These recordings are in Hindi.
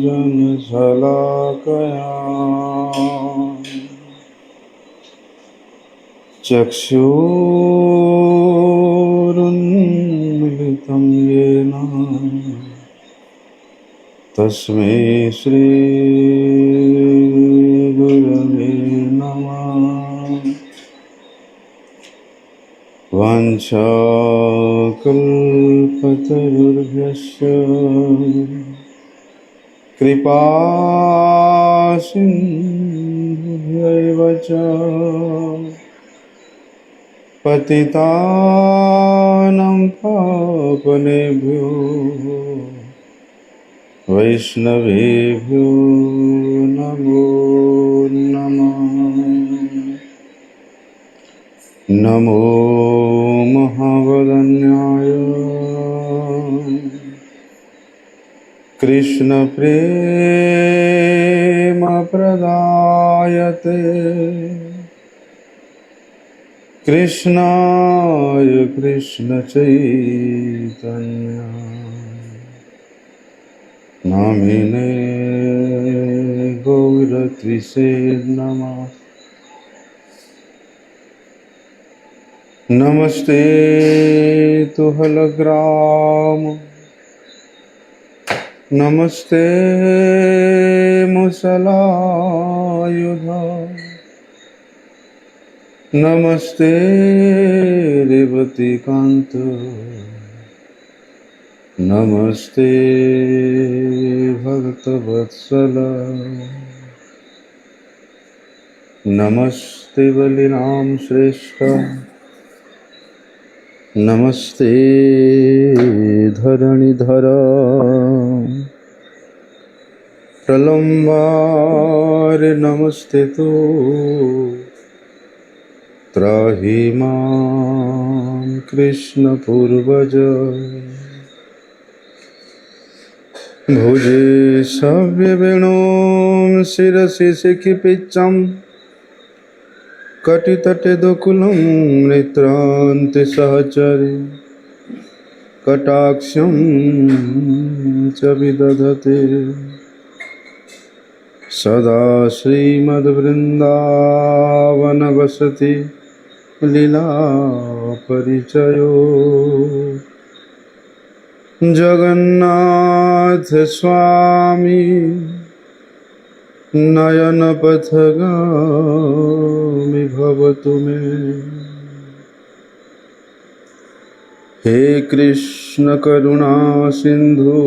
जनशलाकया चक्षुरुन्मिलितं येन तस्मै श्रीगुरवे नमः। वाञ्छाकल्पतरुभ्यश्च कृपासिन्धुभ्यैव च पतितानां पावनेभ्यो वैष्णवेभ्यो नमो नमः। नमो महावदन्याय कृष्णप्रेमप्रदायते कृष्णाय कृष्णचैतन्य नामिने गौरत्विषे नमः। नमस्ते तुहलग्राम नमस्ते मुसलायुध नमस्ते रेवतीकांत नमस्ते भक्तवत्सल नमस्ते बलिराम श्रेष्ठ नमस्ते धरणीधर प्रलम्बार नमस्ते तो त्राहि मां कृष्ण पूर्वज भुजे सव्यवेणुं शिरसि शिखिपिच्चं कटितटे दुकुलं नेत्रान्तिसहचरे कटाक्षं च विदधते सदा श्रीमद्वृन्दावनवसति लीला परिचयो जगन्नाथ स्वामी नयनपथगामी भवतु मे। हे कृष्ण करुणा सिंधु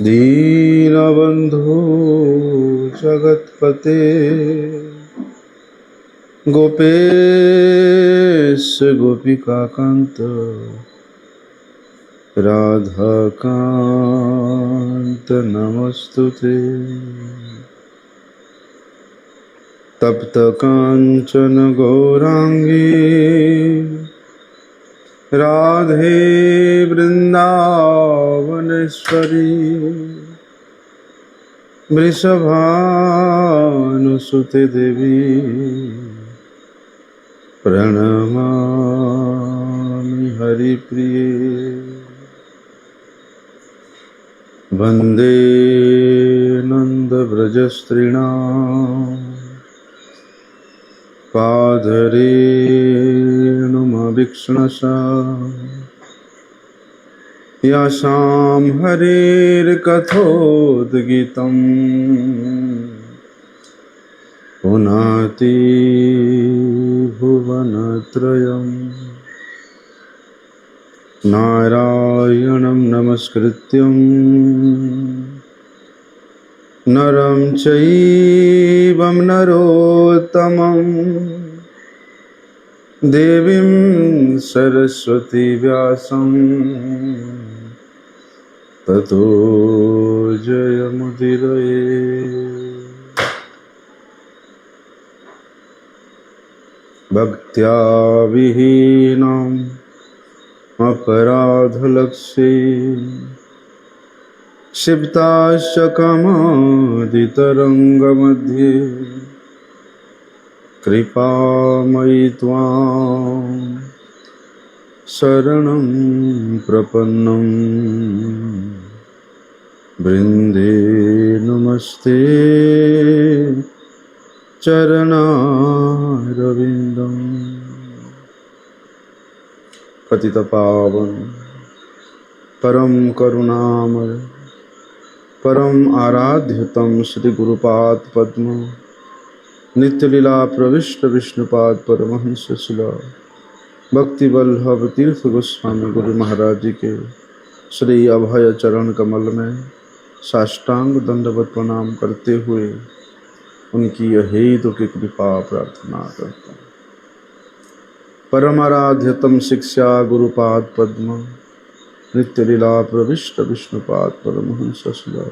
दीनबंधु जगत्पते गोपेश गोपिकाकांत राधाकांत नमस्तुते। तप्त कांचन गौरांगी राधे वृंदावनेश्वरी वृषभानुसुते देवी प्रणमामि हरिप्रिये। वन्दे नन्दव्रजस्त्रीणां पादरेणुमभीक्ष्णसा यासां हरेर्कथोद्गीतम् पुनाति भुवनत्रयम्। नारायणं नमस्कृत्यं नरं चैव नरोत्तमं देवीं सरस्वती व्यासं ततो जयमुदीरये। भक्त्या विहीनं अपराधलक्ष्ये क्षिप्ताशकमादितरङ्गमध्ये कृपामयि त्वां शरणं प्रपन्नम्। वृंदे नमस्ते चरणारविंदम। पतितपावन परम करुणामय परम आराध्यतम श्री गुरुपाद पद्म नित्यलीला प्रविष्ट विष्णुपाद परमहंस शिला भक्ति वल्लभ तीर्थ गोस्वामी गुरु महाराज जी के श्री अभय चरण कमल में साष्टांग दंडवत प्रणाम करते हुए उनकी अहेतु की कृपा प्रार्थना करता हूँ। परमाराध्यतम शिक्षा गुरुपाद पद्म नित्यलीला प्रविष्ट विष्णुपाद परमहंस शिला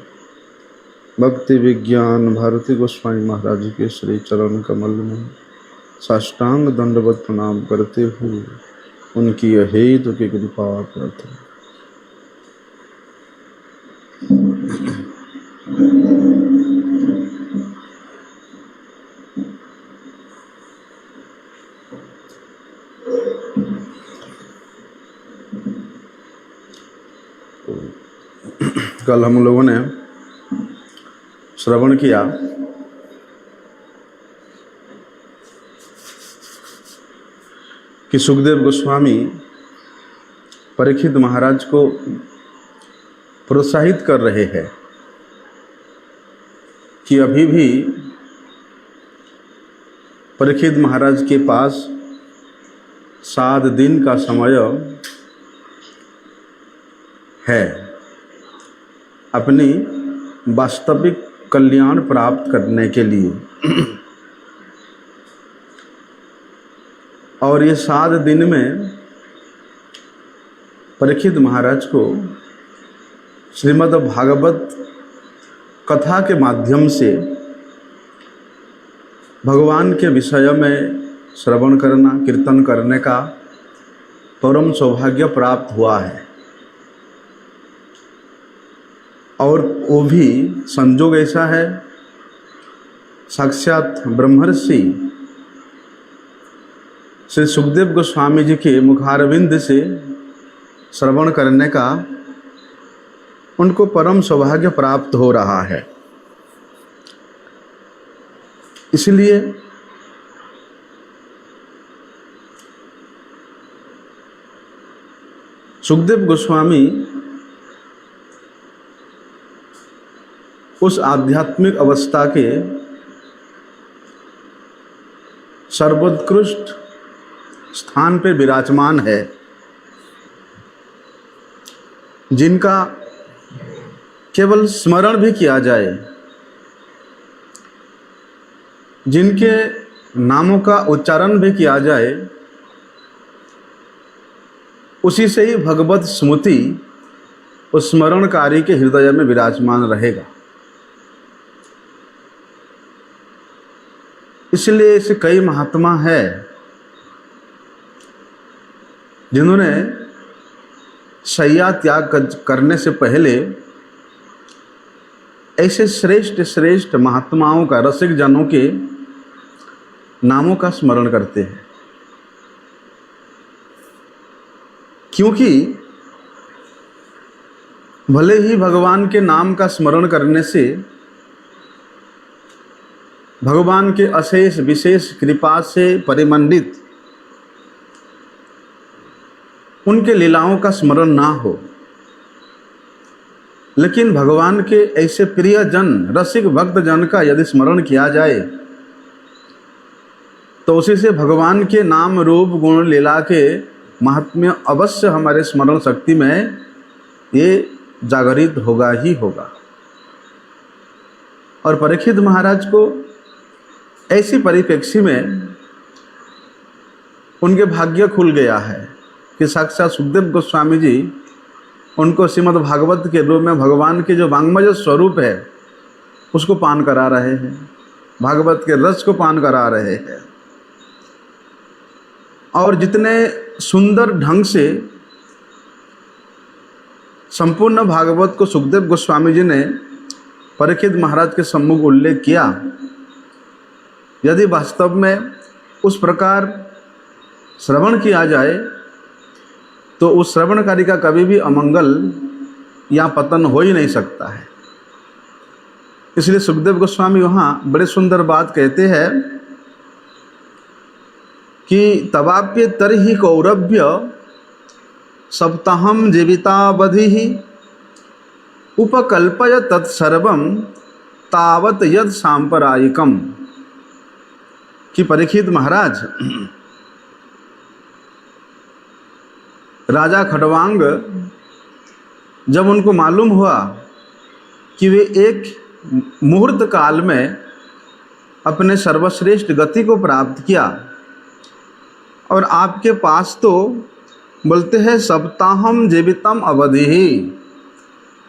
भक्ति विज्ञान भारती गोस्वामी महाराज जी के श्री चरण कमल में साष्टांग दंडवत प्रणाम करते हुए उनकी अहेतु की कृपा प्रार्थना। कल हम लोगों ने श्रवण किया कि सुखदेव गोस्वामी परीक्षित महाराज को प्रोत्साहित कर रहे हैं कि अभी भी परीक्षित महाराज के पास 7 दिन का समय है अपनी वास्तविक कल्याण प्राप्त करने के लिए। और ये 7 दिन में परीक्षित महाराज को श्रीमद् भागवत कथा के माध्यम से भगवान के विषय में श्रवण करना कीर्तन करने का परम सौभाग्य प्राप्त हुआ है। और वो भी संजोग ऐसा है, साक्षात ब्रह्मर्षि श्री सुखदेव गोस्वामी जी के मुखारविंद से श्रवण करने का उनको परम सौभाग्य प्राप्त हो रहा है। इसलिए सुखदेव गोस्वामी उस आध्यात्मिक अवस्था के सर्वोत्कृष्ट स्थान पे विराजमान है, जिनका केवल स्मरण भी किया जाए, जिनके नामों का उच्चारण भी किया जाए, उसी से ही भगवत स्मृति उस स्मरणकारी के हृदय में विराजमान रहेगा। इसलिए ऐसे कई महात्मा हैं जिन्होंने शय्या त्याग करने से पहले ऐसे श्रेष्ठ श्रेष्ठ महात्माओं का, रसिक जनों के नामों का स्मरण करते हैं। क्योंकि भले ही भगवान के नाम का स्मरण करने से भगवान के अशेष विशेष कृपा से परिमंडित उनके लीलाओं का स्मरण ना हो, लेकिन भगवान के ऐसे प्रिय जन, रसिक भक्त जन का यदि स्मरण किया जाए तो उसी से भगवान के नाम रूप गुण लीला के महात्म्य अवश्य हमारे स्मरण शक्ति में ये जागृत होगा ही होगा। और परीक्षित महाराज को ऐसी परिप्रेक्षी में उनके भाग्य खुल गया है कि साक्षात सुखदेव गोस्वामी जी उनको श्रीमद् भागवत के रूप में भगवान के जो वांग्मय स्वरूप है उसको पान करा रहे हैं, भागवत के रस को पान करा रहे हैं। और जितने सुंदर ढंग से संपूर्ण भागवत को सुखदेव गोस्वामी जी ने परीक्षित महाराज के सम्मुख उल्लेख किया, यदि वास्तव में उस प्रकार श्रवण किया जाए तो उस श्रवणकारी का कभी भी अमंगल या पतन हो ही नहीं सकता है। इसलिए सुखदेव गोस्वामी वहाँ बड़े सुंदर बात कहते हैं कि तवाप्य तरहि कौरव्य सप्ताहम जीवितावधि उपकल्पय तत्सर्वं तावत यद सांप्रदायिकम। कि परीक्षित महाराज, राजा खड़वांग जब उनको मालूम हुआ कि वे एक मुहूर्त काल में अपने सर्वश्रेष्ठ गति को प्राप्त किया और आपके पास तो बोलते हैं सप्ताहम जीवितम अवधि ही,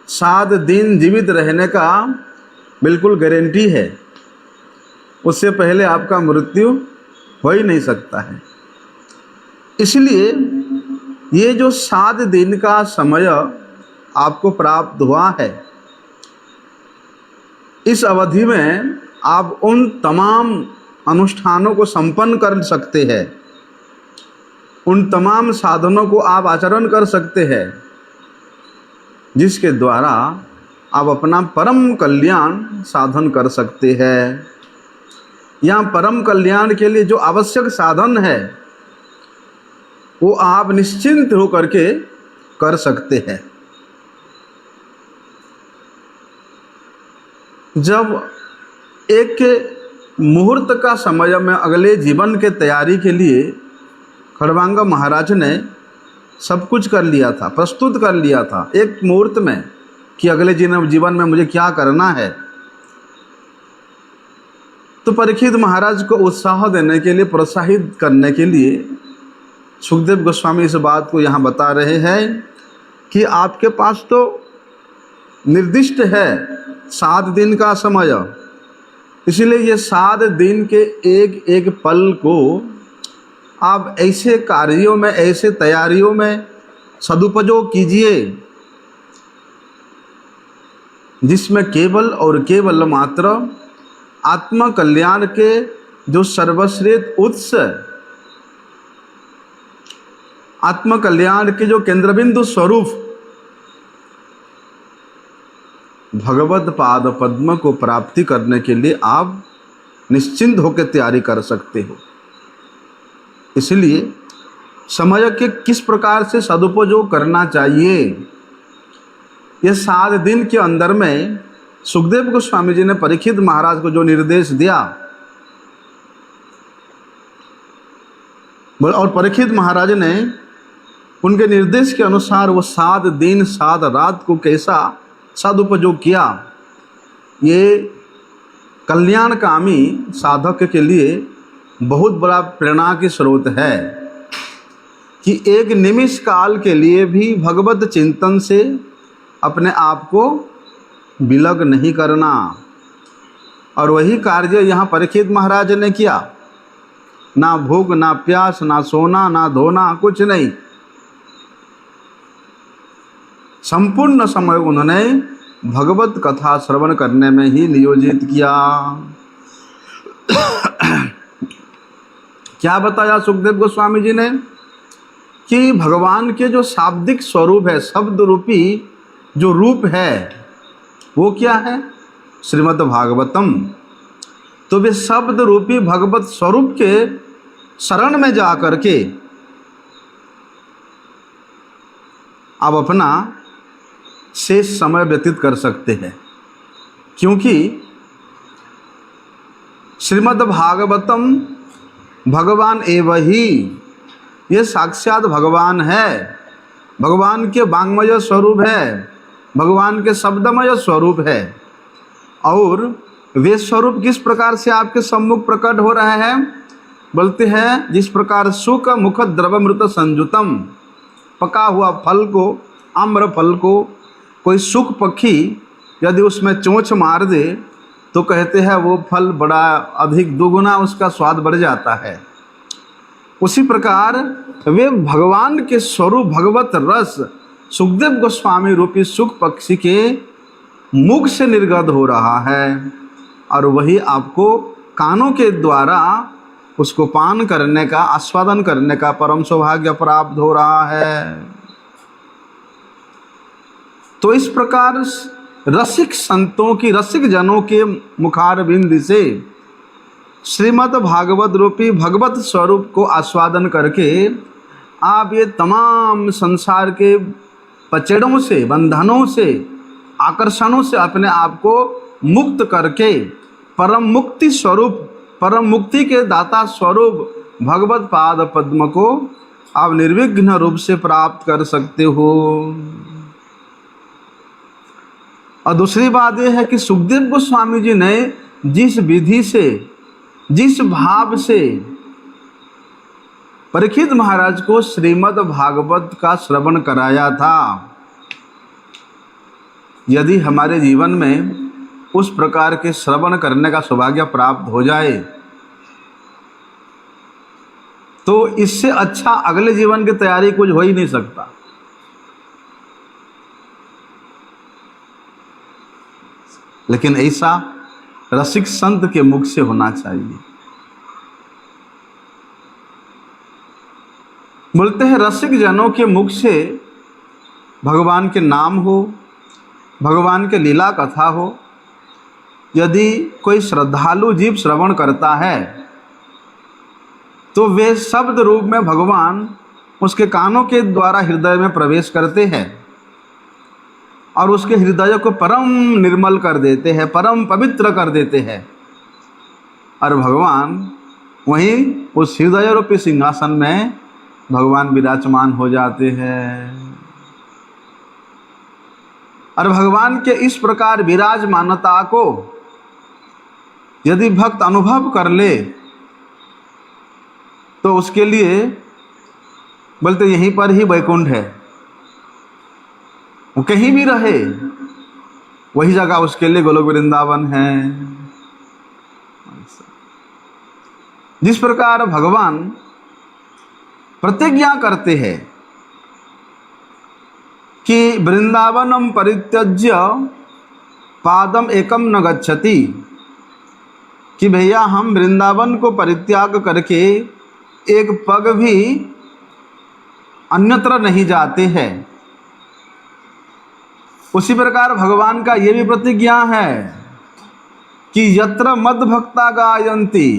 7 दिन जीवित रहने का बिल्कुल गारंटी है, उससे पहले आपका मृत्यु हो ही नहीं सकता है। इसलिए ये जो 7 दिन का समय आपको प्राप्त हुआ है, इस अवधि में आप उन तमाम अनुष्ठानों को संपन्न कर सकते हैं, उन तमाम साधनों को आप आचरण कर सकते हैं जिसके द्वारा आप अपना परम कल्याण साधन कर सकते हैं। यहाँ परम कल्याण के लिए जो आवश्यक साधन है वो आप निश्चिंत होकर के कर सकते हैं। जब एक मुहूर्त का समय में अगले जीवन के तैयारी के लिए खड़वांग महाराज ने सब कुछ कर लिया था, प्रस्तुत कर लिया था एक मुहूर्त में कि अगले जीवन में मुझे क्या करना है, तो परीक्षित महाराज को उत्साह देने के लिए, प्रोत्साहित करने के लिए सुखदेव गोस्वामी इस बात को यहाँ बता रहे हैं कि आपके पास तो निर्दिष्ट है 7 दिन का समय, इसलिए ये 7 दिन के एक एक पल को आप ऐसे कार्यों में, ऐसे तैयारियों में सदुपयोग कीजिए जिसमें केवल और केवल मात्र आत्म कल्याण के जो सर्वश्रेष्ठ उत्स, आत्म कल्याण के जो केंद्रबिंदु स्वरूप भगवत पाद पद्म को प्राप्ति करने के लिए आप निश्चिंत होकर तैयारी कर सकते हो। इसलिए समय के किस प्रकार से सदुपयोग करना चाहिए, ये 7 दिन के अंदर में सुखदेव गोस्वामी जी ने परीक्षित महाराज को जो निर्देश दिया, और परीक्षित महाराज ने उनके निर्देश के अनुसार वो 7 दिन 7 रात को कैसा सदुपयोग किया, ये कल्याणकामी साधक के लिए बहुत बड़ा प्रेरणा की स्रोत है कि एक निमिष काल के लिए भी भगवत चिंतन से अपने आप को विलग नहीं करना। और वही कार्य यहाँ परीक्षित महाराज ने किया। ना भूख, ना प्यास, ना सोना, ना धोना, कुछ नहीं, संपूर्ण समय उन्होंने भगवत कथा श्रवण करने में ही नियोजित किया। क्या बताया सुखदेव गोस्वामी जी ने कि भगवान के जो शाब्दिक स्वरूप है, शब्द रूपी जो रूप है, वो क्या है? श्रीमद् भागवतम। तो वे शब्द रूपी भगवत स्वरूप के शरण में जा करके आप अपना शेष समय व्यतीत कर सकते हैं, क्योंकि श्रीमद् भागवतम भगवान एव ही, ये साक्षात भगवान है, भगवान के वाङ्मय स्वरूप है, भगवान के शब्दमय स्वरूप है। और वे स्वरूप किस प्रकार से आपके सम्मुख प्रकट हो रहे हैं? बोलते हैं जिस प्रकार सुख मुख द्रवमृत संयुतम, पका हुआ फल को, आम्र फल को कोई सुख पक्षी यदि उसमें चोंच मार दे तो कहते हैं वो फल बड़ा अधिक दुगुना उसका स्वाद बढ़ जाता है। उसी प्रकार वे भगवान के स्वरूप भगवत रस सुखदेव गोस्वामी रूपी सुख पक्षी के मुख से निर्गत हो रहा है, और वही आपको कानों के द्वारा उसको पान करने का, आस्वादन करने का परम सौभाग्य प्राप्त हो रहा है। तो इस प्रकार रसिक संतों की, रसिक जनों के मुखारबिंद से श्रीमद् भागवत रूपी भगवत स्वरूप को आस्वादन करके आप ये तमाम संसार के पचड़ों से, बंधनों से, आकर्षणों से अपने आप को मुक्त करके परम मुक्ति स्वरूप, परम मुक्ति के दाता स्वरूप भगवत पाद पद्म को आप निर्विघ्न रूप से प्राप्त कर सकते हो। और दूसरी बात यह है कि सुखदेव गोस्वामी जी ने जिस विधि से, जिस भाव से परीक्षित महाराज को श्रीमद् भागवत का श्रवण कराया था, यदि हमारे जीवन में उस प्रकार के श्रवण करने का सौभाग्य प्राप्त हो जाए तो इससे अच्छा अगले जीवन की तैयारी कुछ हो ही नहीं सकता। लेकिन ऐसा रसिक संत के मुख से होना चाहिए। बोलते हैं रसिक जनों के मुख से भगवान के नाम हो, भगवान के लीला कथा हो, यदि कोई श्रद्धालु जीव श्रवण करता है तो वे शब्द रूप में भगवान उसके कानों के द्वारा हृदय में प्रवेश करते हैं और उसके हृदय को परम निर्मल कर देते हैं, परम पवित्र कर देते हैं। और भगवान वहीं उस हृदय रूपी सिंहासन में भगवान विराजमान हो जाते हैं। और भगवान के इस प्रकार विराजमानता को यदि भक्त अनुभव कर ले तो उसके लिए बोलते यहीं पर ही वैकुंठ है, वो कहीं भी रहे वही जगह उसके लिए गोलोक वृंदावन है। जिस प्रकार भगवान प्रतिज्ञा करते हैं कि वृंदावनम परित्यज्य पादम एकम न गच्छति, कि भैया हम वृंदावन को परित्याग करके एक पग भी अन्यत्र नहीं जाते हैं। उसी प्रकार भगवान का ये भी प्रतिज्ञा है कि यत्र मद भक्ता गायन्ति,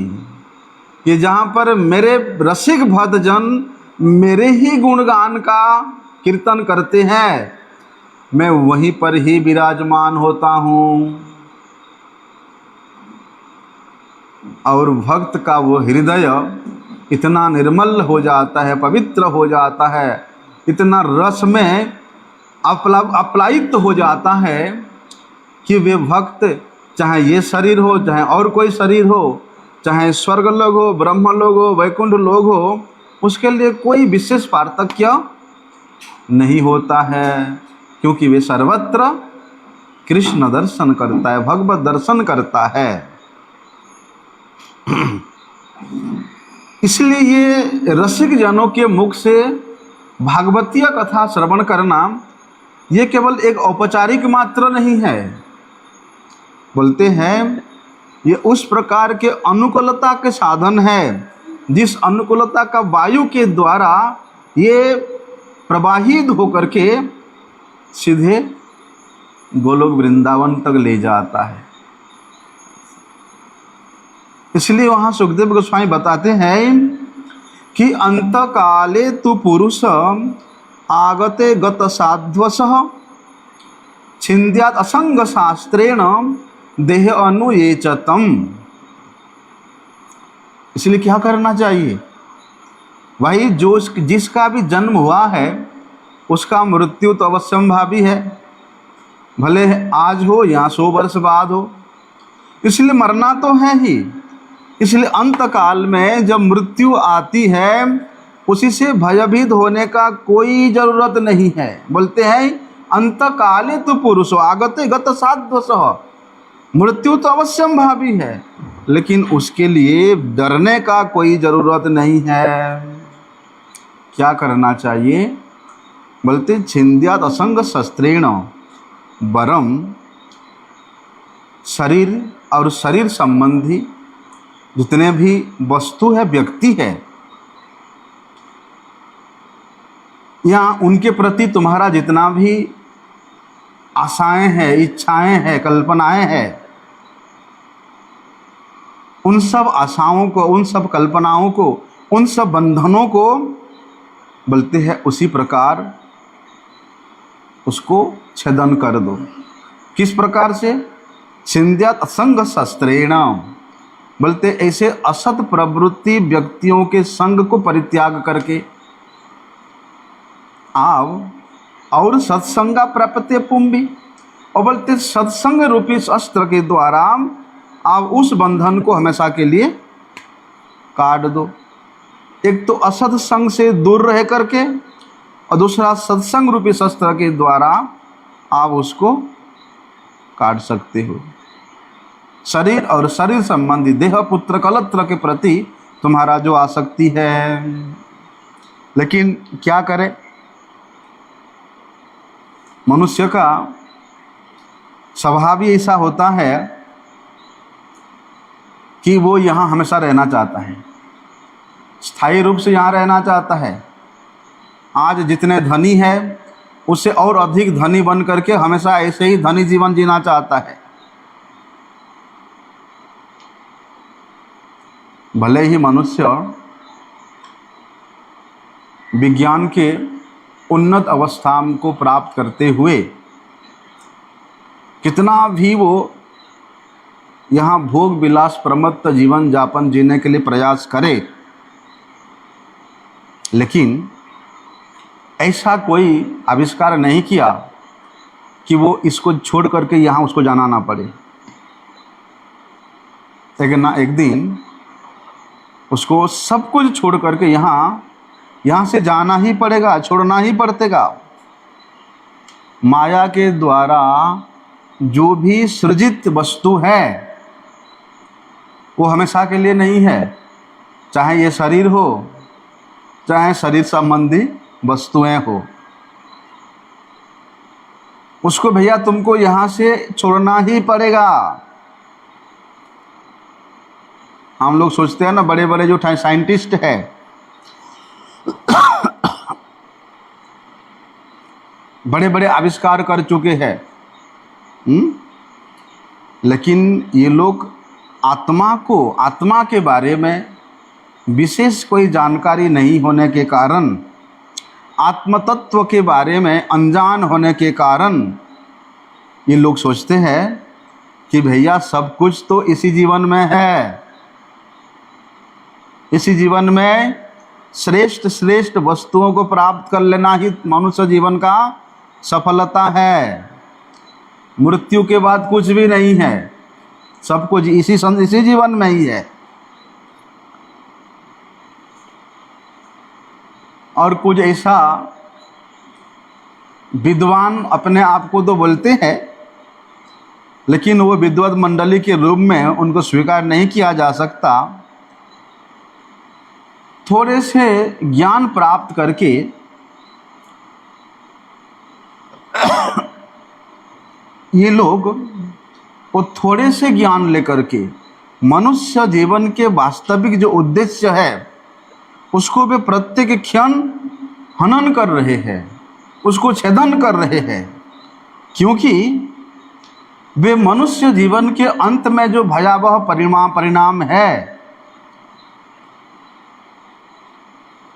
कि जहाँ पर मेरे रसिक भक्तजन मेरे ही गुणगान का कीर्तन करते हैं मैं वहीं पर ही विराजमान होता हूँ। और भक्त का वो हृदय इतना निर्मल हो जाता है, पवित्र हो जाता है, इतना रस में अप्लायित हो जाता है कि वे भक्त चाहे ये शरीर हो, चाहे और कोई शरीर हो, चाहे स्वर्ग लोग हो, ब्रह्म लोग हो, वैकुंठ लोग हो, उसके लिए कोई विशेष पार्थक्य नहीं होता है, क्योंकि वे सर्वत्र कृष्ण दर्शन करता है, भगवत दर्शन करता है। इसलिए ये रसिक जनों के मुख से भागवतीय कथा श्रवण करना ये केवल एक औपचारिक मात्र नहीं है, बोलते हैं ये उस प्रकार के अनुकूलता के साधन है जिस अनुकूलता का वायु के द्वारा ये प्रवाहित होकर के सीधे गोलोक वृंदावन तक ले जाता है। इसलिए वहाँ सुखदेव गोस्वामी बताते हैं कि अंत काले तु पुरुष आगते गत साध्वसः छिन्द्यात् असंग शास्त्रेण देह अनुयेचतम। इसलिए क्या करना चाहिए भाई, जो जिसका भी जन्म हुआ है उसका मृत्यु तो अवश्यंभावी है, भले आज हो या 100 वर्ष बाद हो, इसलिए मरना तो है ही। इसलिए अंत काल में जब मृत्यु आती है उसी से भयभीत होने का कोई जरूरत नहीं है। बोलते हैं अंत काले तो पुरुषो आगते गत साध्वसः, मृत्यु तो अवश्यंभावी है लेकिन उसके लिए डरने का कोई जरूरत नहीं है। क्या करना चाहिए, बोलते छिन्द्यात् असंग शस्त्रेण वरम, शरीर और शरीर संबंधी जितने भी वस्तु है, व्यक्ति है, या उनके प्रति तुम्हारा जितना भी आशाएं हैं, इच्छाएं हैं, कल्पनाएं हैं, उन सब आशाओं को, उन सब कल्पनाओं को, उन सब बंधनों को बोलते हैं उसी प्रकार उसको छेदन कर दो। किस प्रकार से? छिंद्यात असंग शस्त्रेण, बोलते ऐसे असत प्रवृत्ति व्यक्तियों के संग को परित्याग करके आओ और सत्संगा प्राप्त पुंभी, और बोलते सत्संग रूपी शस्त्र के द्वारा आप उस बंधन को हमेशा के लिए काट दो। एक तो असत संग से दूर रह करके, और दूसरा सत्संग रूपी शस्त्र के द्वारा आप उसको काट सकते हो। शरीर और शरीर संबंधी देह पुत्र कलत्र के प्रति तुम्हारा जो आसक्ति है, लेकिन क्या करे, मनुष्य का स्वभाव ही ऐसा होता है कि वो यहाँ हमेशा रहना चाहता है, स्थायी रूप से यहाँ रहना चाहता है। आज जितने धनी है उससे और अधिक धनी बन करके हमेशा ऐसे ही धनी जीवन जीना चाहता है। भले ही मनुष्य विज्ञान के उन्नत अवस्था को प्राप्त करते हुए कितना भी वो यहाँ भोग विलास प्रमत्त जीवन यापन जीने के लिए प्रयास करे, लेकिन ऐसा कोई आविष्कार नहीं किया कि वो इसको छोड़ करके यहाँ उसको जाना ना पड़े। लेकिन ना एक दिन उसको सब कुछ छोड़ करके यहाँ से जाना ही पड़ेगा, छोड़ना ही पड़ेगा। माया के द्वारा जो भी सृजित वस्तु है वो हमेशा के लिए नहीं है, चाहे ये शरीर हो, चाहे शरीर संबंधी वस्तुएं हो, उसको भैया तुमको यहाँ से छोड़ना ही पड़ेगा। हम लोग सोचते हैं ना, बड़े बड़े जो साइंटिस्ट है बड़े बड़े आविष्कार कर चुके हैं, लेकिन ये लोग आत्मा के बारे में विशेष कोई जानकारी नहीं होने के कारण, आत्मतत्व के बारे में अनजान होने के कारण ये लोग सोचते हैं कि भैया सब कुछ तो इसी जीवन में है, इसी जीवन में श्रेष्ठ श्रेष्ठ वस्तुओं को प्राप्त कर लेना ही मनुष्य जीवन का सफलता है। मृत्यु के बाद कुछ भी नहीं है, सब कुछ इसी जीवन में ही है। और कुछ ऐसा विद्वान अपने आप को तो बोलते हैं, लेकिन वो विद्वत मंडली के रूप में उनको स्वीकार नहीं किया जा सकता। थोड़े से ज्ञान प्राप्त करके ये लोग वो थोड़े से ज्ञान लेकर के मनुष्य जीवन के वास्तविक जो उद्देश्य है उसको वे प्रत्येक क्षण हनन कर रहे हैं, उसको छेदन कर रहे हैं, क्योंकि वे मनुष्य जीवन के अंत में जो भयावह परिणाम है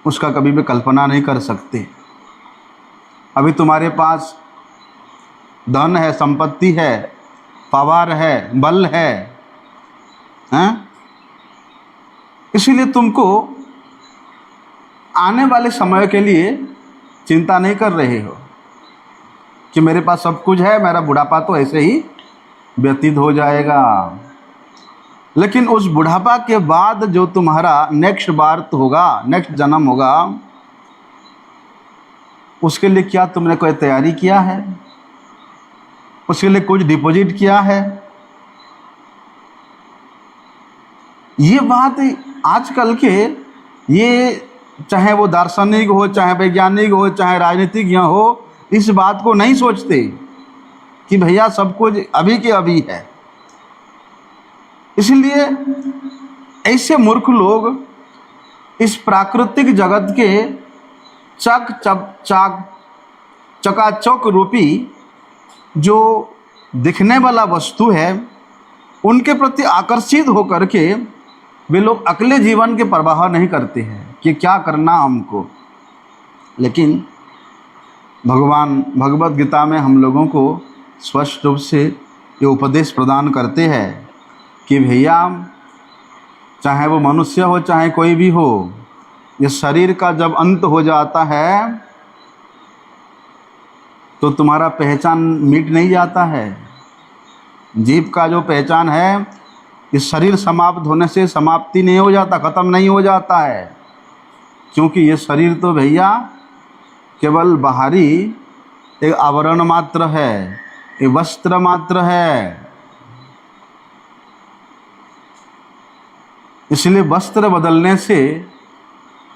उसका कभी भी कल्पना नहीं कर सकते। अभी तुम्हारे पास धन है, संपत्ति है, पावर है, बल है, हैं? इसीलिए तुमको आने वाले समय के लिए चिंता नहीं कर रहे हो कि मेरे पास सब कुछ है, मेरा बुढ़ापा तो ऐसे ही व्यतीत हो जाएगा। लेकिन उस बुढ़ापा के बाद जो तुम्हारा नेक्स्ट बार्थ होगा, नेक्स्ट जन्म होगा, उसके लिए क्या तुमने कोई तैयारी किया है? उसके लिए कुछ डिपॉजिट किया है? ये बात आजकल के ये चाहे वो दार्शनिक हो, चाहे वैज्ञानिक हो, चाहे राजनीतिज्ञ हो, इस बात को नहीं सोचते कि भैया सब कुछ अभी के अभी है। इसलिए ऐसे मूर्ख लोग इस प्राकृतिक जगत के चकाचौक रूपी जो दिखने वाला वस्तु है उनके प्रति आकर्षित होकर के वे लोग अगले जीवन के प्रवाह नहीं करते हैं कि क्या करना हमको। लेकिन भगवान भगवत गीता में हम लोगों को स्पष्ट रूप से ये उपदेश प्रदान करते हैं कि भैया चाहे वो मनुष्य हो चाहे कोई भी हो, ये शरीर का जब अंत हो जाता है तो तुम्हारा पहचान मिट नहीं जाता है। जीव का जो पहचान है इस शरीर समाप्त होने से समाप्ति नहीं हो जाता, ख़त्म नहीं हो जाता है, क्योंकि ये शरीर तो भैया केवल बाहरी एक आवरण मात्र है, एक वस्त्र मात्र है। इसलिए वस्त्र बदलने से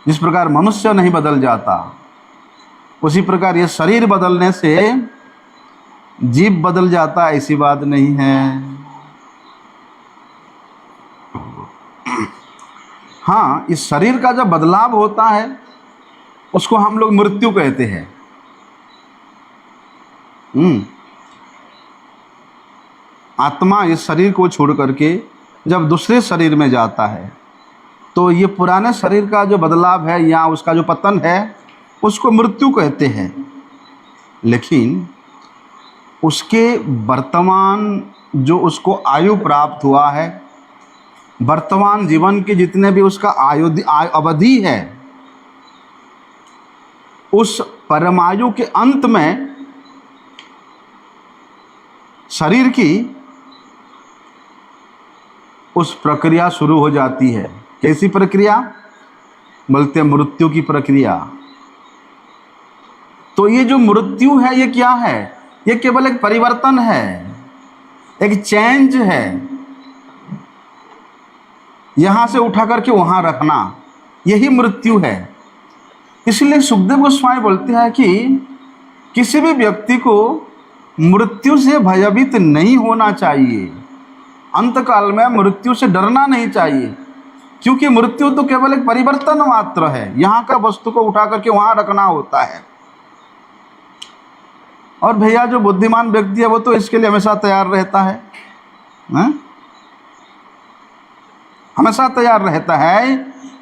जिस प्रकार मनुष्य नहीं बदल जाता, उसी प्रकार ये शरीर बदलने से जीव बदल जाता, ऐसी बात नहीं है। हाँ, इस शरीर का जब बदलाव होता है उसको हम लोग मृत्यु कहते हैं। आत्मा इस शरीर को छोड़ करके जब दूसरे शरीर में जाता है तो ये पुराने शरीर का जो बदलाव है या उसका जो पतन है उसको मृत्यु कहते हैं। लेकिन उसके वर्तमान जो उसको आयु प्राप्त हुआ है, वर्तमान जीवन के जितने भी उसका अवधि है, उस परमायु के अंत में शरीर की उस प्रक्रिया शुरू हो जाती है। कैसी प्रक्रिया? बोलते हैं मृत्यु की प्रक्रिया। तो ये जो मृत्यु है ये क्या है? ये केवल एक परिवर्तन है, एक चेंज है, यहां से उठा करके वहां रखना, यही मृत्यु है। इसलिए सुखदेव गोस्वामी बोलते हैं कि किसी भी व्यक्ति को मृत्यु से भयभीत नहीं होना चाहिए, अंतकाल में मृत्यु से डरना नहीं चाहिए, क्योंकि मृत्यु तो केवल एक परिवर्तन मात्र है, यहाँ का वस्तु को उठा करके वहां रखना होता है। और भैया जो बुद्धिमान व्यक्ति है वो तो इसके लिए हमेशा तैयार रहता है, हमेशा तैयार रहता है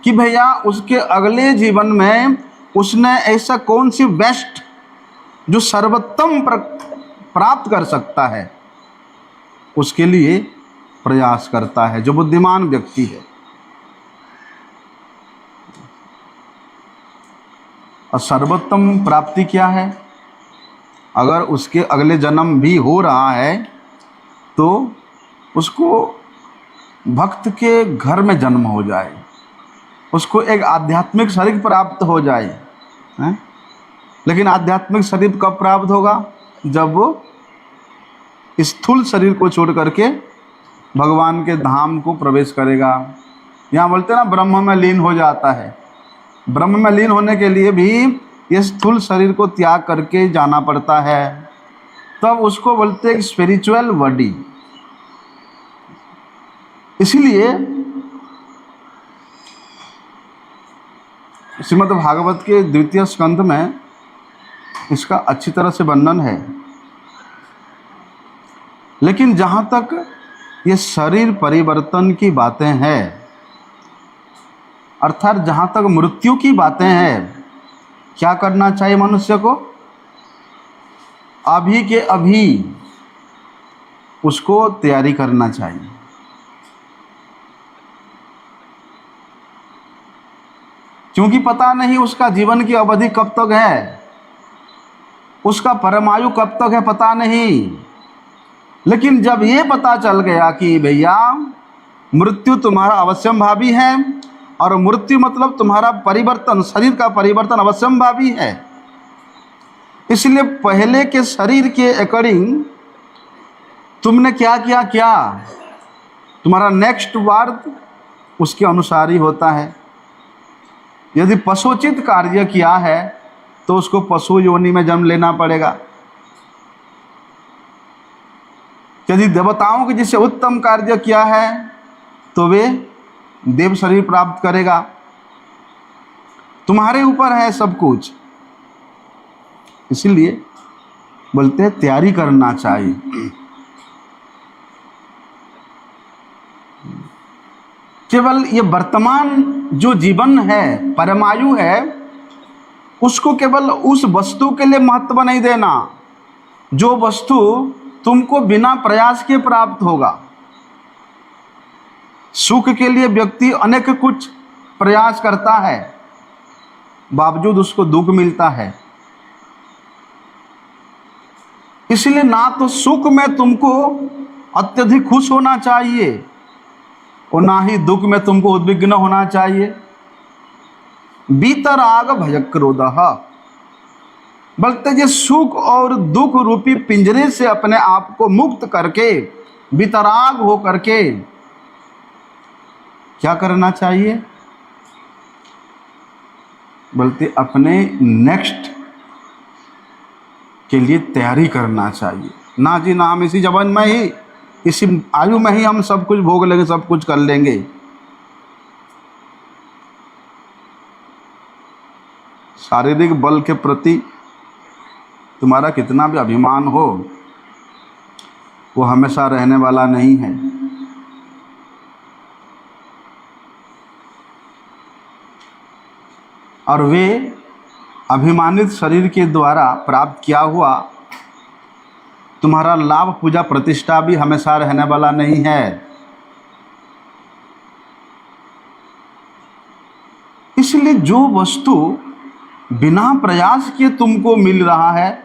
कि भैया उसके अगले जीवन में उसने ऐसा कौन सी बेस्ट जो सर्वोत्तम प्राप्त कर सकता है, उसके लिए प्रयास करता है जो बुद्धिमान व्यक्ति है। और सर्वोत्तम प्राप्ति क्या है? अगर उसके अगले जन्म भी हो रहा है तो उसको भक्त के घर में जन्म हो जाए, उसको एक आध्यात्मिक शरीर प्राप्त हो जाए, हैं? लेकिन आध्यात्मिक शरीर कब प्राप्त होगा? जब वो स्थूल शरीर को छोड़ करके भगवान के धाम को प्रवेश करेगा। यहाँ बोलते हैं ना ब्रह्म में लीन हो जाता है। ब्रह्म में लीन होने के लिए भी ये स्थूल शरीर को त्याग करके जाना पड़ता है, तब उसको बोलते हैं स्पिरिचुअल बॉडी। इसीलिए श्रीमद् भागवत के द्वितीय स्कंध में इसका अच्छी तरह से वर्णन है। लेकिन जहाँ तक ये शरीर परिवर्तन की बातें हैं, अर्थात जहाँ तक मृत्यु की बातें हैं, क्या करना चाहिए मनुष्य को? अभी के अभी उसको तैयारी करना चाहिए। क्योंकि पता नहीं उसका जीवन की अवधि कब तक है, उसका परमायु कब तक है, पता नहीं। लेकिन जब ये पता चल गया कि भैया मृत्यु तुम्हारा अवश्यंभावी है, और मृत्यु मतलब तुम्हारा परिवर्तन, शरीर का परिवर्तन अवश्यंभावी है, इसलिए पहले के शरीर के अकॉर्डिंग तुमने क्या किया, क्या तुम्हारा नेक्स्ट वर्ड उसके अनुसार ही होता है। यदि पशुचित कार्य किया है तो उसको पशु योनि में जन्म लेना पड़ेगा। यदि देवताओं के जैसे उत्तम कार्य किया है तो वे देव शरीर प्राप्त करेगा। तुम्हारे ऊपर है सब कुछ। इसलिए बोलते हैं तैयारी करना चाहिए। केवल ये वर्तमान जो जीवन है, परमायु है, उसको केवल उस वस्तु के लिए महत्व नहीं देना जो वस्तु तुमको बिना प्रयास के प्राप्त होगा। सुख के लिए व्यक्ति अनेक कुछ प्रयास करता है, बावजूद उसको दुख मिलता है। इसलिए ना तो सुख में तुमको अत्यधिक खुश होना चाहिए और ना ही दुख में तुमको उद्विग्न होना चाहिए। बीतराग भयक्रोधः, बल्कि ये सुख और दुख रूपी पिंजरे से अपने आप को मुक्त करके, बीतराग हो करके क्या करना चाहिए? बोलते अपने नेक्स्ट के लिए तैयारी करना चाहिए। ना जी ना, हम इसी जवान में ही, इसी आयु में ही हम सब कुछ भोग लेंगे, सब कुछ कर लेंगे। शारीरिक बल के प्रति तुम्हारा कितना भी अभिमान हो, वो हमेशा रहने वाला नहीं है। और वे अभिमानित शरीर के द्वारा प्राप्त किया हुआ तुम्हारा लाभ, पूजा, प्रतिष्ठा भी हमेशा रहने वाला नहीं है। इसलिए जो वस्तु बिना प्रयास के तुमको मिल रहा है,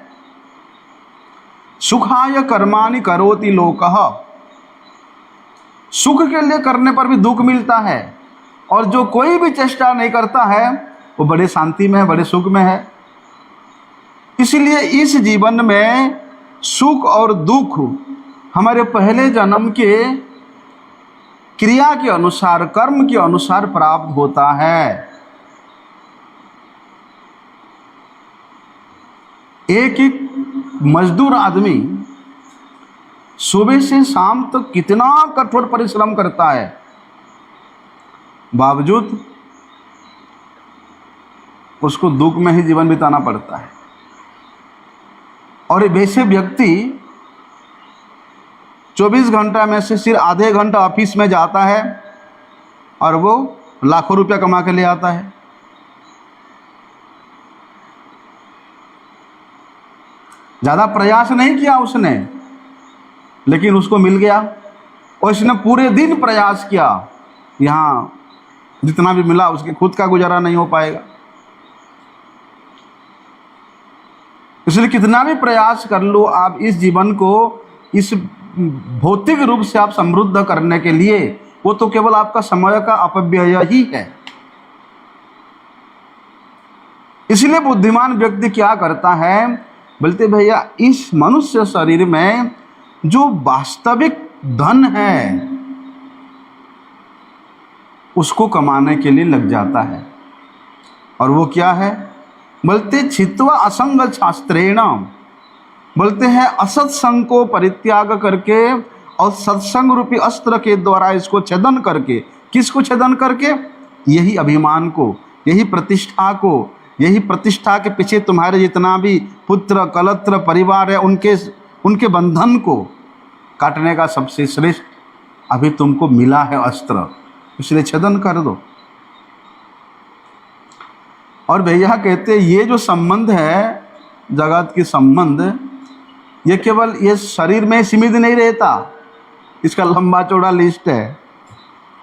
सुखाय कर्माणि करोति लोकः, सुख के लिए करने पर भी दुख मिलता है, और जो कोई भी चेष्टा नहीं करता है वो बड़े शांति में है, बड़े सुख में है। इसलिए इस जीवन में सुख और दुख हमारे पहले जन्म के क्रिया के अनुसार, कर्म के अनुसार प्राप्त होता है। एक एक मजदूर आदमी सुबह से शाम तक तो कितना कठोर परिश्रम करता है, बावजूद उसको दुख में ही जीवन बिताना पड़ता है। और वैसे व्यक्ति 24 घंटा में से सिर्फ आधे घंटा ऑफिस में जाता है और वो लाखों रुपया कमा के ले आता है। ज़्यादा प्रयास नहीं किया उसने, लेकिन उसको मिल गया। और इसने पूरे दिन प्रयास किया, यहाँ जितना भी मिला उसके खुद का गुजारा नहीं हो पाएगा। इसलिए कितना भी प्रयास कर लो आप इस जीवन को, इस भौतिक रूप से आप समृद्ध करने के लिए, वो तो केवल आपका समय का अपव्यय ही है। इसलिए बुद्धिमान व्यक्ति क्या करता है, बोलते भैया इस मनुष्य शरीर में जो वास्तविक धन है उसको कमाने के लिए लग जाता है। और वो क्या है, बोलते छित्वा असंग शास्त्रेण, बोलते हैं असत्संग को परित्याग करके और सत्संग रूपी अस्त्र के द्वारा इसको छेदन करके। किसको छेदन करके? यही अभिमान को, यही प्रतिष्ठा को, यही प्रतिष्ठा के पीछे तुम्हारे जितना भी पुत्र कलत्र परिवार है उनके बंधन को काटने का सबसे श्रेष्ठ अभी तुमको मिला है अस्त्र, इसलिए छेदन कर दो। और भैया कहते ये जो संबंध है, जगत की संबंध, ये केवल ये शरीर में सीमित नहीं रहता, इसका लंबा चौड़ा लिस्ट है।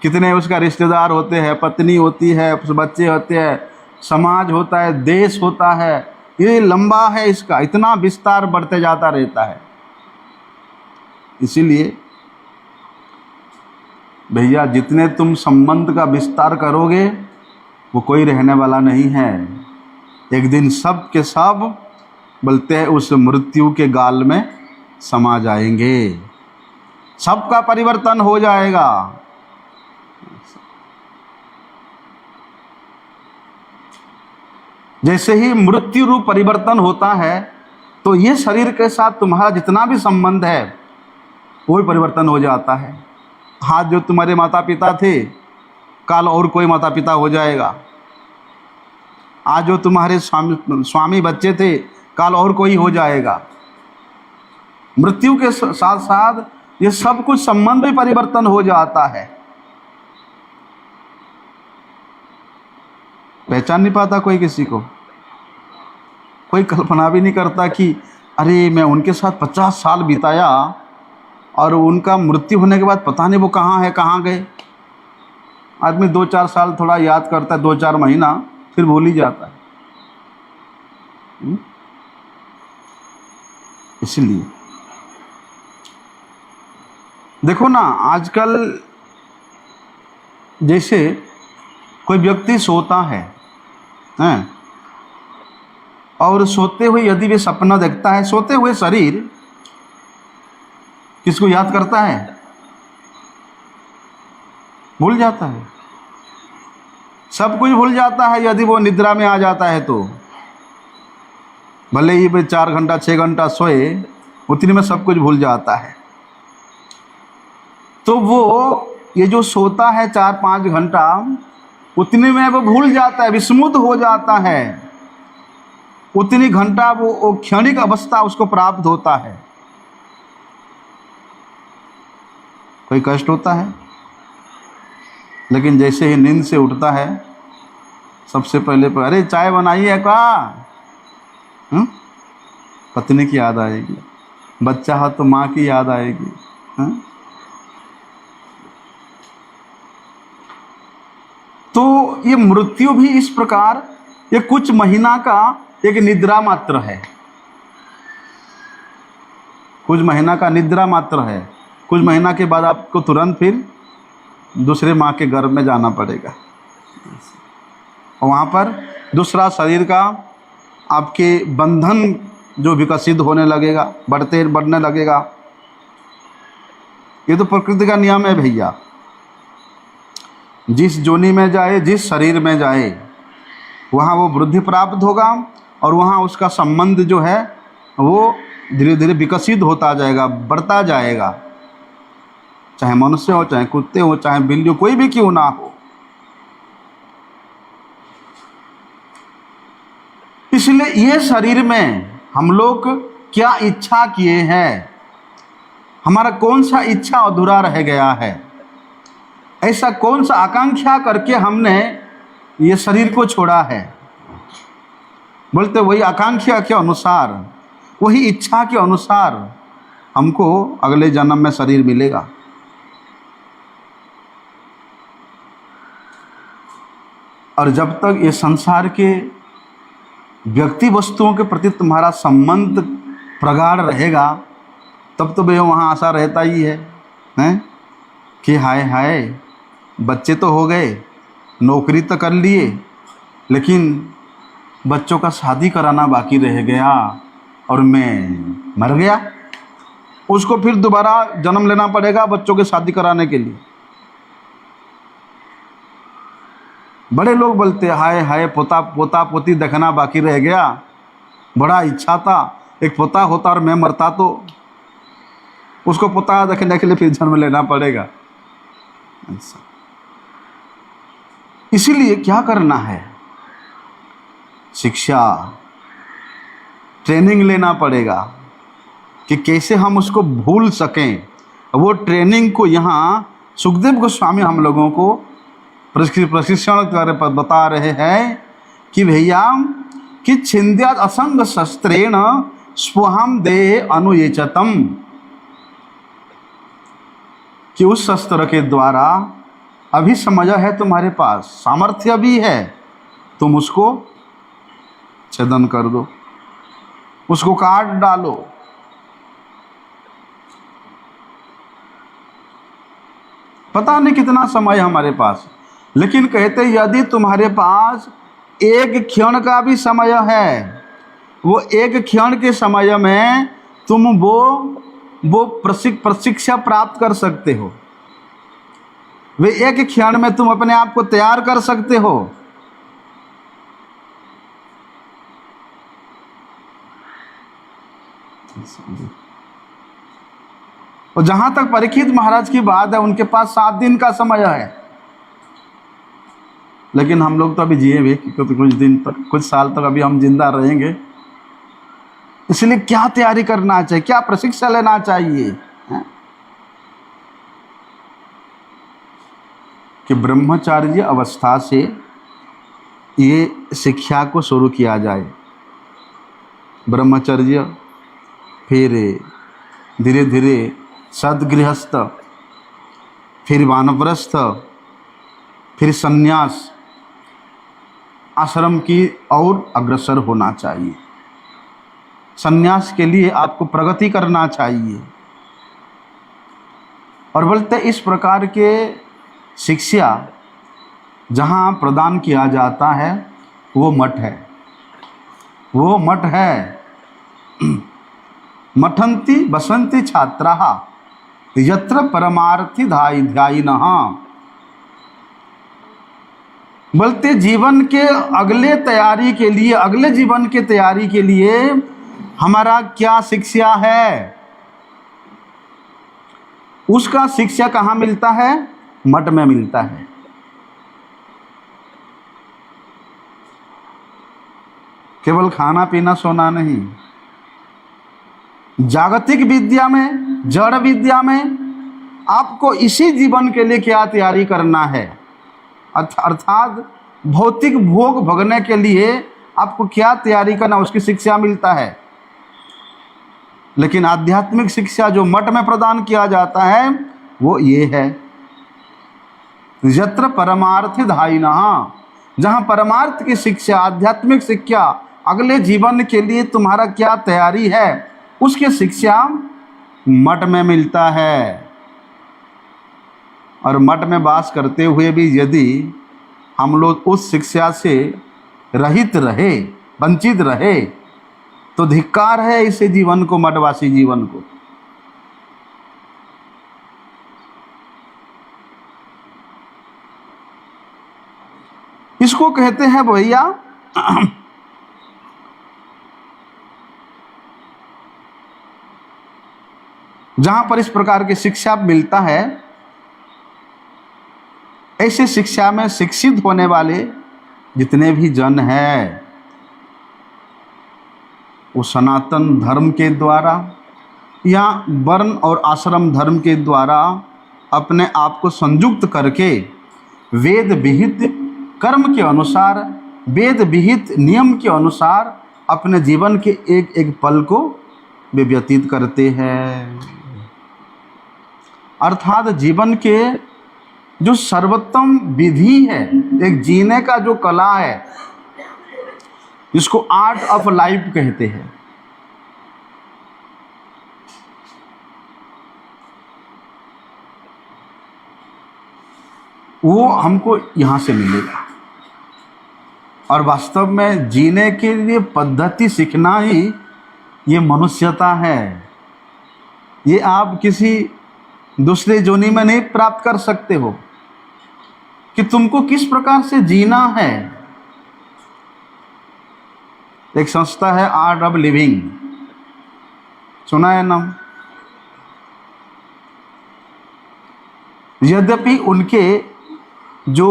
कितने उसका रिश्तेदार होते हैं, पत्नी होती है, बच्चे होते हैं, समाज होता है, देश होता है, ये लंबा है, इसका इतना विस्तार बढ़ते जाता रहता है। इसीलिए भैया जितने तुम संबंध का विस्तार करोगे वो कोई रहने वाला नहीं है। एक दिन सब के सब बोलते हैं उस मृत्यु के गाल में समा जाएंगे, सबका परिवर्तन हो जाएगा। जैसे ही मृत्यु रूप परिवर्तन होता है तो ये शरीर के साथ तुम्हारा जितना भी संबंध है वो भी परिवर्तन हो जाता है। आज जो तुम्हारे माता पिता थे कल और कोई माता पिता हो जाएगा। आज जो तुम्हारे स्वामी बच्चे थे कल और कोई हो जाएगा। मृत्यु के साथ साथ ये सब कुछ संबंध भी परिवर्तन हो जाता है। पहचान नहीं पाता कोई किसी को, कोई कल्पना भी नहीं करता कि अरे मैं उनके साथ 50 साल बिताया और उनका मृत्यु होने के बाद पता नहीं वो कहाँ है, कहाँ गए। आदमी 2-4 साल थोड़ा याद करता है, 2-4 महीना, फिर भूल ही जाता है। इसलिए देखो ना, आजकल जैसे कोई व्यक्ति सोता है और सोते हुए यदि वे सपना देखता है, सोते हुए शरीर किसको याद करता है? भूल जाता है, सब कुछ भूल जाता है। यदि वो निद्रा में आ जाता है तो भले ही वे 4 घंटा 6 घंटा सोए, उतनी में सब कुछ भूल जाता है। तो वो ये जो सोता है 4-5 घंटा, उतने में वो भूल जाता है, विस्मृत हो जाता है। उतनी घंटा वो क्षणिक अवस्था उसको प्राप्त होता है। कोई कष्ट होता है, लेकिन जैसे ही नींद से उठता है, सबसे पहले अरे चाय बनाई है क्या? पत्नी की याद आएगी, बच्चा हो तो माँ की याद आएगी। तो ये मृत्यु भी इस प्रकार, ये कुछ महीना का एक निद्रा मात्र है, कुछ महीना का निद्रा मात्र है। कुछ महीना के बाद आपको तुरंत फिर दूसरे माँ के गर्भ में जाना पड़ेगा, और वहाँ पर दूसरा शरीर का आपके बंधन जो विकसित होने लगेगा, बढ़ने लगेगा। ये तो प्रकृति का नियम है भैया। जिस जोनि में जाए, जिस शरीर में जाए, वहाँ वो वृद्धि प्राप्त होगा, और वहाँ उसका संबंध जो है वो धीरे धीरे विकसित होता जाएगा, बढ़ता जाएगा। चाहे मनुष्य हो, चाहे कुत्ते हो, चाहे बिल्ली हो, कोई भी क्यों ना हो। इसलिए ये शरीर में हम लोग क्या इच्छा किए हैं, हमारा कौन सा इच्छा अधूरा रह गया है, ऐसा कौन सा आकांक्षा करके हमने ये शरीर को छोड़ा है। बोलते वही आकांक्षा के अनुसार, वही इच्छा के अनुसार हमको अगले जन्म में शरीर मिलेगा। और जब तक ये संसार के व्यक्ति वस्तुओं के प्रति तुम्हारा संबंध प्रगाढ़ रहेगा, तब तो भैया वहाँ आशा रहता ही है कि हाय हाय बच्चे तो हो गए, नौकरी तो कर लिए, लेकिन बच्चों का शादी कराना बाकी रह गया और मैं मर गया। उसको फिर दोबारा जन्म लेना पड़ेगा बच्चों की शादी कराने के लिए। बड़े लोग बोलते हाय हाय पोता पोती देखना बाकी रह गया, बड़ा इच्छा था एक पोता होता और मैं मरता तो उसको पोता देखने के लिए फिर जन्म लेना पड़ेगा। ऐसा इसीलिए क्या करना है, शिक्षा ट्रेनिंग लेना पड़ेगा कि कैसे हम उसको भूल सकें। वो ट्रेनिंग को यहाँ सुखदेव गोस्वामी हम लोगों को प्रशिक्षण कर बता रहे हैं कि भैया कि छिंद्याद असंग शस्त्रेण स्पोहम देह अनुयेचतम, कि उस शस्त्र के द्वारा अभी समझ है तुम्हारे पास, सामर्थ्य भी है, तुम उसको छेदन कर दो, उसको काट डालो। पता नहीं कितना समय हमारे पास, लेकिन कहते यदि तुम्हारे पास एक क्षण का भी समय है, वो एक क्षण के समय में तुम वो प्रशिक्षा प्राप्त कर सकते हो। वे एक क्षण में तुम अपने आप को तैयार कर सकते हो। और जहां तक परीक्षित महाराज की बात है, उनके पास 7 दिन का समय है, लेकिन हम लोग तो अभी जिए भी कुछ दिन तक, कुछ साल तक अभी हम जिंदा रहेंगे। इसलिए क्या तैयारी करना चाहिए, क्या प्रशिक्षण लेना चाहिए है? कि ब्रह्मचार्य अवस्था से ये शिक्षा को शुरू किया जाए। ब्रह्मचर्य, फिर धीरे धीरे सद्गृहस्थ, फिर वानप्रस्थ, फिर संन्यास, आश्रम की ओर अग्रसर होना चाहिए। संन्यास के लिए आपको प्रगति करना चाहिए। और बोलते इस प्रकार के शिक्षा जहाँ प्रदान किया जाता है वो मठ है, वो मठ है। मठन्ति बसन्ति छात्राः यत्र परमार्थी ध्यायिनः। बोलते जीवन के अगले तैयारी के लिए, अगले जीवन के तैयारी के लिए हमारा क्या शिक्षा है, उसका शिक्षा कहाँ मिलता है? मठ में मिलता है। केवल खाना पीना सोना नहीं, जागतिक विद्या में, जड़ विद्या में आपको इसी जीवन के लिए क्या तैयारी करना है, अर्थात भौतिक भोग भोगने के लिए आपको क्या तैयारी करना, उसकी शिक्षा मिलता है। लेकिन आध्यात्मिक शिक्षा जो मठ में प्रदान किया जाता है वो ये है, यत्र परमार्थी धायिनः। जहाँ परमार्थ की शिक्षा, आध्यात्मिक शिक्षा, अगले जीवन के लिए तुम्हारा क्या तैयारी है, उसकी शिक्षा मठ में मिलता है। और मठ में वास करते हुए भी यदि हम लोग उस शिक्षा से रहित रहे, वंचित रहे, तो धिक्कार है इसे जीवन को, मठवासी जीवन को। इसको कहते हैं भैया जहां पर इस प्रकार की शिक्षा मिलता है, ऐसे शिक्षा में शिक्षित होने वाले जितने भी जन हैं वो सनातन धर्म के द्वारा या वर्ण और आश्रम धर्म के द्वारा अपने आप को संयुक्त करके वेद विहित कर्म के अनुसार, वेद विहित नियम के अनुसार अपने जीवन के एक एक पल को वे व्यतीत करते हैं। अर्थात जीवन के जो सर्वोत्तम विधि है, एक जीने का जो कला है, जिसको आर्ट ऑफ लाइफ कहते हैं, वो हमको यहाँ से मिलेगा। और वास्तव में जीने के लिए पद्धति सीखना ही ये मनुष्यता है। ये आप किसी दूसरे जोनी में नहीं प्राप्त कर सकते हो कि तुमको किस प्रकार से जीना है। एक संस्था है आर्ट ऑफ लिविंग, सुना है नाम? यद्यपि उनके जो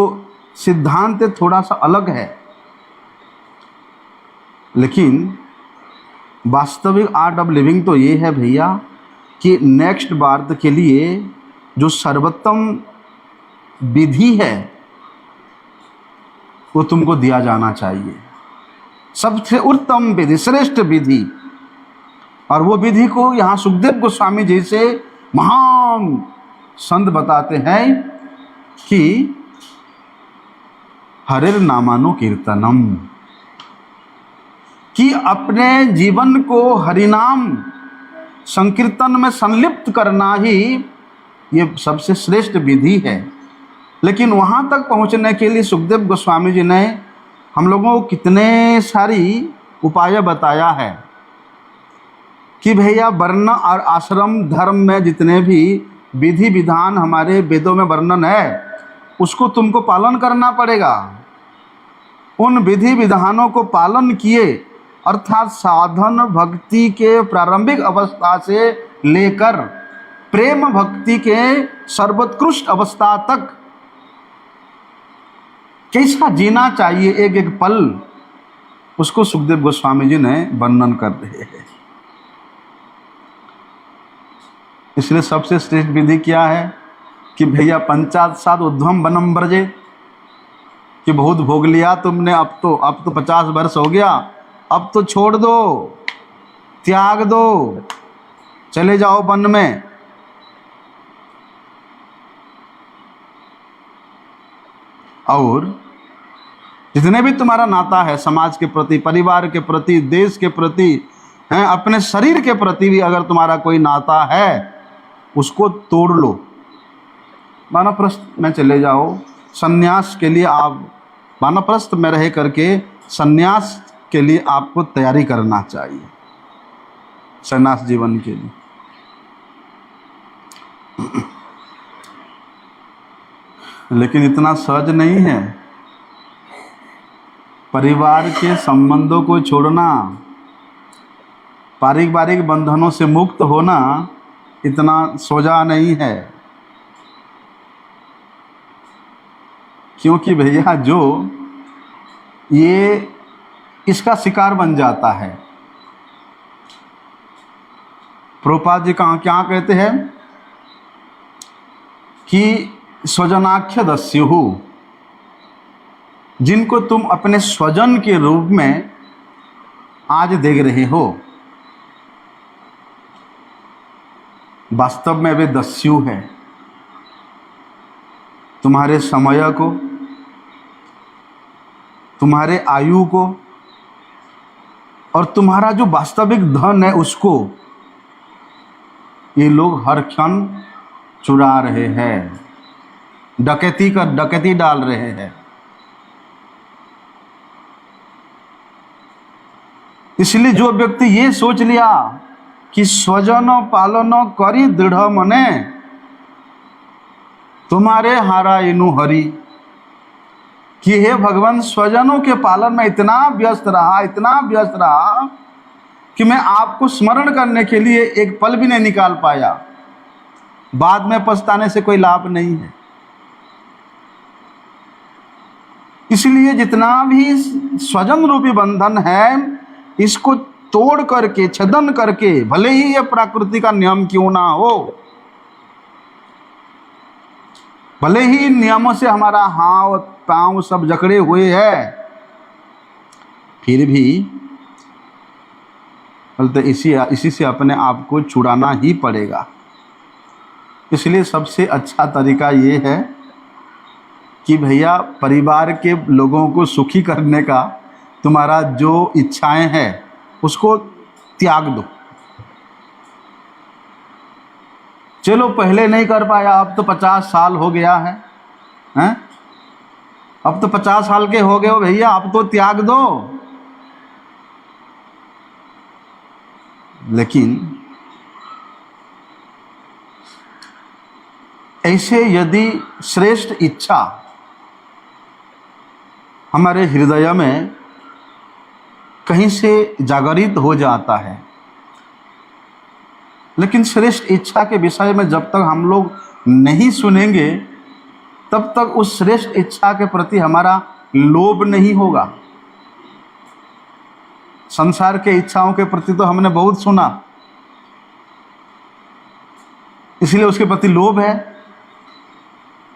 सिद्धांत थोड़ा सा अलग है, लेकिन वास्तविक आर्ट ऑफ लिविंग तो ये है भैया कि नेक्स्ट बार्थ के लिए जो सर्वोत्तम विधि है वो तुमको दिया जाना चाहिए, सबसे उत्तम विधि, श्रेष्ठ विधि। और वो विधि को यहाँ सुखदेव गोस्वामी जैसे महान संत बताते हैं कि हरिर नामानुकीर्तनम, कि अपने जीवन को हरिनाम संकीर्तन में संलिप्त करना ही ये सबसे श्रेष्ठ विधि है। लेकिन वहाँ तक पहुँचने के लिए सुखदेव गोस्वामी जी ने हम लोगों को कितने सारी उपाय बताया है कि भैया वर्ण और आश्रम धर्म में जितने भी विधि विधान हमारे वेदों में वर्णन है उसको तुमको पालन करना पड़ेगा। उन विधि विधानों को पालन किए, अर्थात साधन भक्ति के प्रारंभिक अवस्था से लेकर प्रेम भक्ति के सर्वोत्कृष्ट अवस्था तक कैसा जीना चाहिए एक एक पल, उसको सुखदेव गोस्वामी जी ने वर्णन कर रहे हैं। इसलिए सबसे श्रेष्ठ विधि क्या है कि भैया पंचात सात ऊर्ध्वम वनम ब्रजे, कि बहुत भोग लिया तुमने, अब तो 50 वर्ष हो गया, अब तो छोड़ दो, त्याग दो, चले जाओ वन में। और जितने भी तुम्हारा नाता है समाज के प्रति, परिवार के प्रति, देश के प्रति, हैं, अपने शरीर के प्रति भी अगर तुम्हारा कोई नाता है, उसको तोड़ लो। वानप्रस्थ में चले जाओ, संन्यास के लिए आप वानप्रस्थ में रह करके संन्यास के लिए आपको तैयारी करना चाहिए, संन्यास जीवन के लिए। लेकिन इतना सहज नहीं है। परिवार के संबंधों को छोड़ना, पारिवारिक बंधनों से मुक्त होना इतना सोजा नहीं है। क्योंकि भैया जो ये इसका शिकार बन जाता है, प्रभुपाद जी क्या कहते हैं कि स्वजनाख्य दस्युहु, जिनको तुम अपने स्वजन के रूप में आज देख रहे हो, वास्तव में वे दस्यु है। तुम्हारे समय को, तुम्हारे आयु को और तुम्हारा जो वास्तविक धन है उसको ये लोग हर क्षण चुरा रहे हैं, डकैती डाल रहे हैं। इसलिए जो व्यक्ति ये सोच लिया कि स्वजन पालन करी दृढ़ मने, तुम्हारे हारा इनु हरि, कि हे भगवान स्वजनों के पालन में इतना व्यस्त रहा कि मैं आपको स्मरण करने के लिए एक पल भी नहीं निकाल पाया। बाद में पछताने से कोई लाभ नहीं है। इसलिए जितना भी स्वजन रूपी बंधन है, इसको तोड़ करके, छेदन करके, भले ही ये प्रकृति का नियम क्यों ना हो, भले ही इन नियमों से हमारा हाथ पांव सब जकड़े हुए हैं, फिर भी बोलते इसी से अपने आप को छुड़ाना ही पड़ेगा। इसलिए सबसे अच्छा तरीका ये है कि भैया परिवार के लोगों को सुखी करने का तुम्हारा जो इच्छाएं हैं उसको त्याग दो। चलो पहले नहीं कर पाया, अब तो 50 साल हो गया है, हैं? अब तो 50 साल के हो गए हो भैया, अब तो त्याग दो। लेकिन ऐसे यदि श्रेष्ठ इच्छा हमारे हृदय में कहीं से जागृत हो जाता है, लेकिन श्रेष्ठ इच्छा के विषय में जब तक हम लोग नहीं सुनेंगे तब तक उस श्रेष्ठ इच्छा के प्रति हमारा लोभ नहीं होगा। संसार के इच्छाओं के प्रति तो हमने बहुत सुना, इसलिए उसके प्रति लोभ है।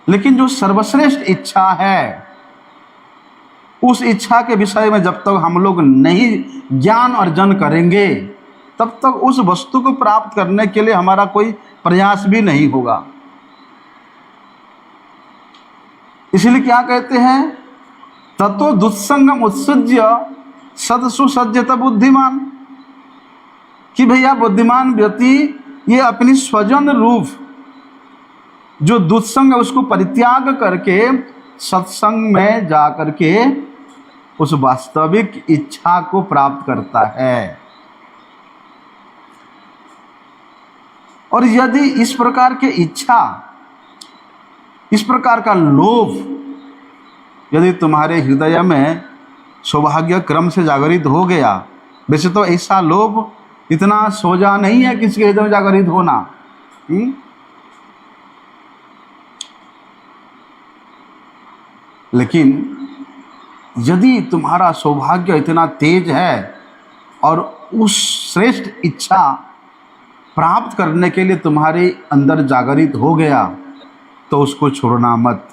लेकिन जो सर्वश्रेष्ठ इच्छा है, उस इच्छा के विषय में जब तक हम लोग नहीं ज्ञान अर्जन करेंगे तब तक उस वस्तु को प्राप्त करने के लिए हमारा कोई प्रयास भी नहीं होगा। इसलिए क्या कहते हैं, ततो दुस्संगम उत्सृज्य सदसुसज्जत बुद्धिमान, कि भैया बुद्धिमान व्यक्ति ये अपनी स्वजन रूप जो दुस्संग है उसको परित्याग करके सत्संग में जा करके उस वास्तविक इच्छा को प्राप्त करता है। और यदि इस प्रकार के इच्छा, इस प्रकार का लोभ यदि तुम्हारे हृदय में सौभाग्य क्रम से जागृत हो गया, वैसे तो ऐसा लोभ इतना सोजा नहीं है किसी के हृदय में जागृत होना, लेकिन यदि तुम्हारा सौभाग्य इतना तेज है और उस श्रेष्ठ इच्छा प्राप्त करने के लिए तुम्हारे अंदर जागृत हो गया तो उसको छोड़ना मत,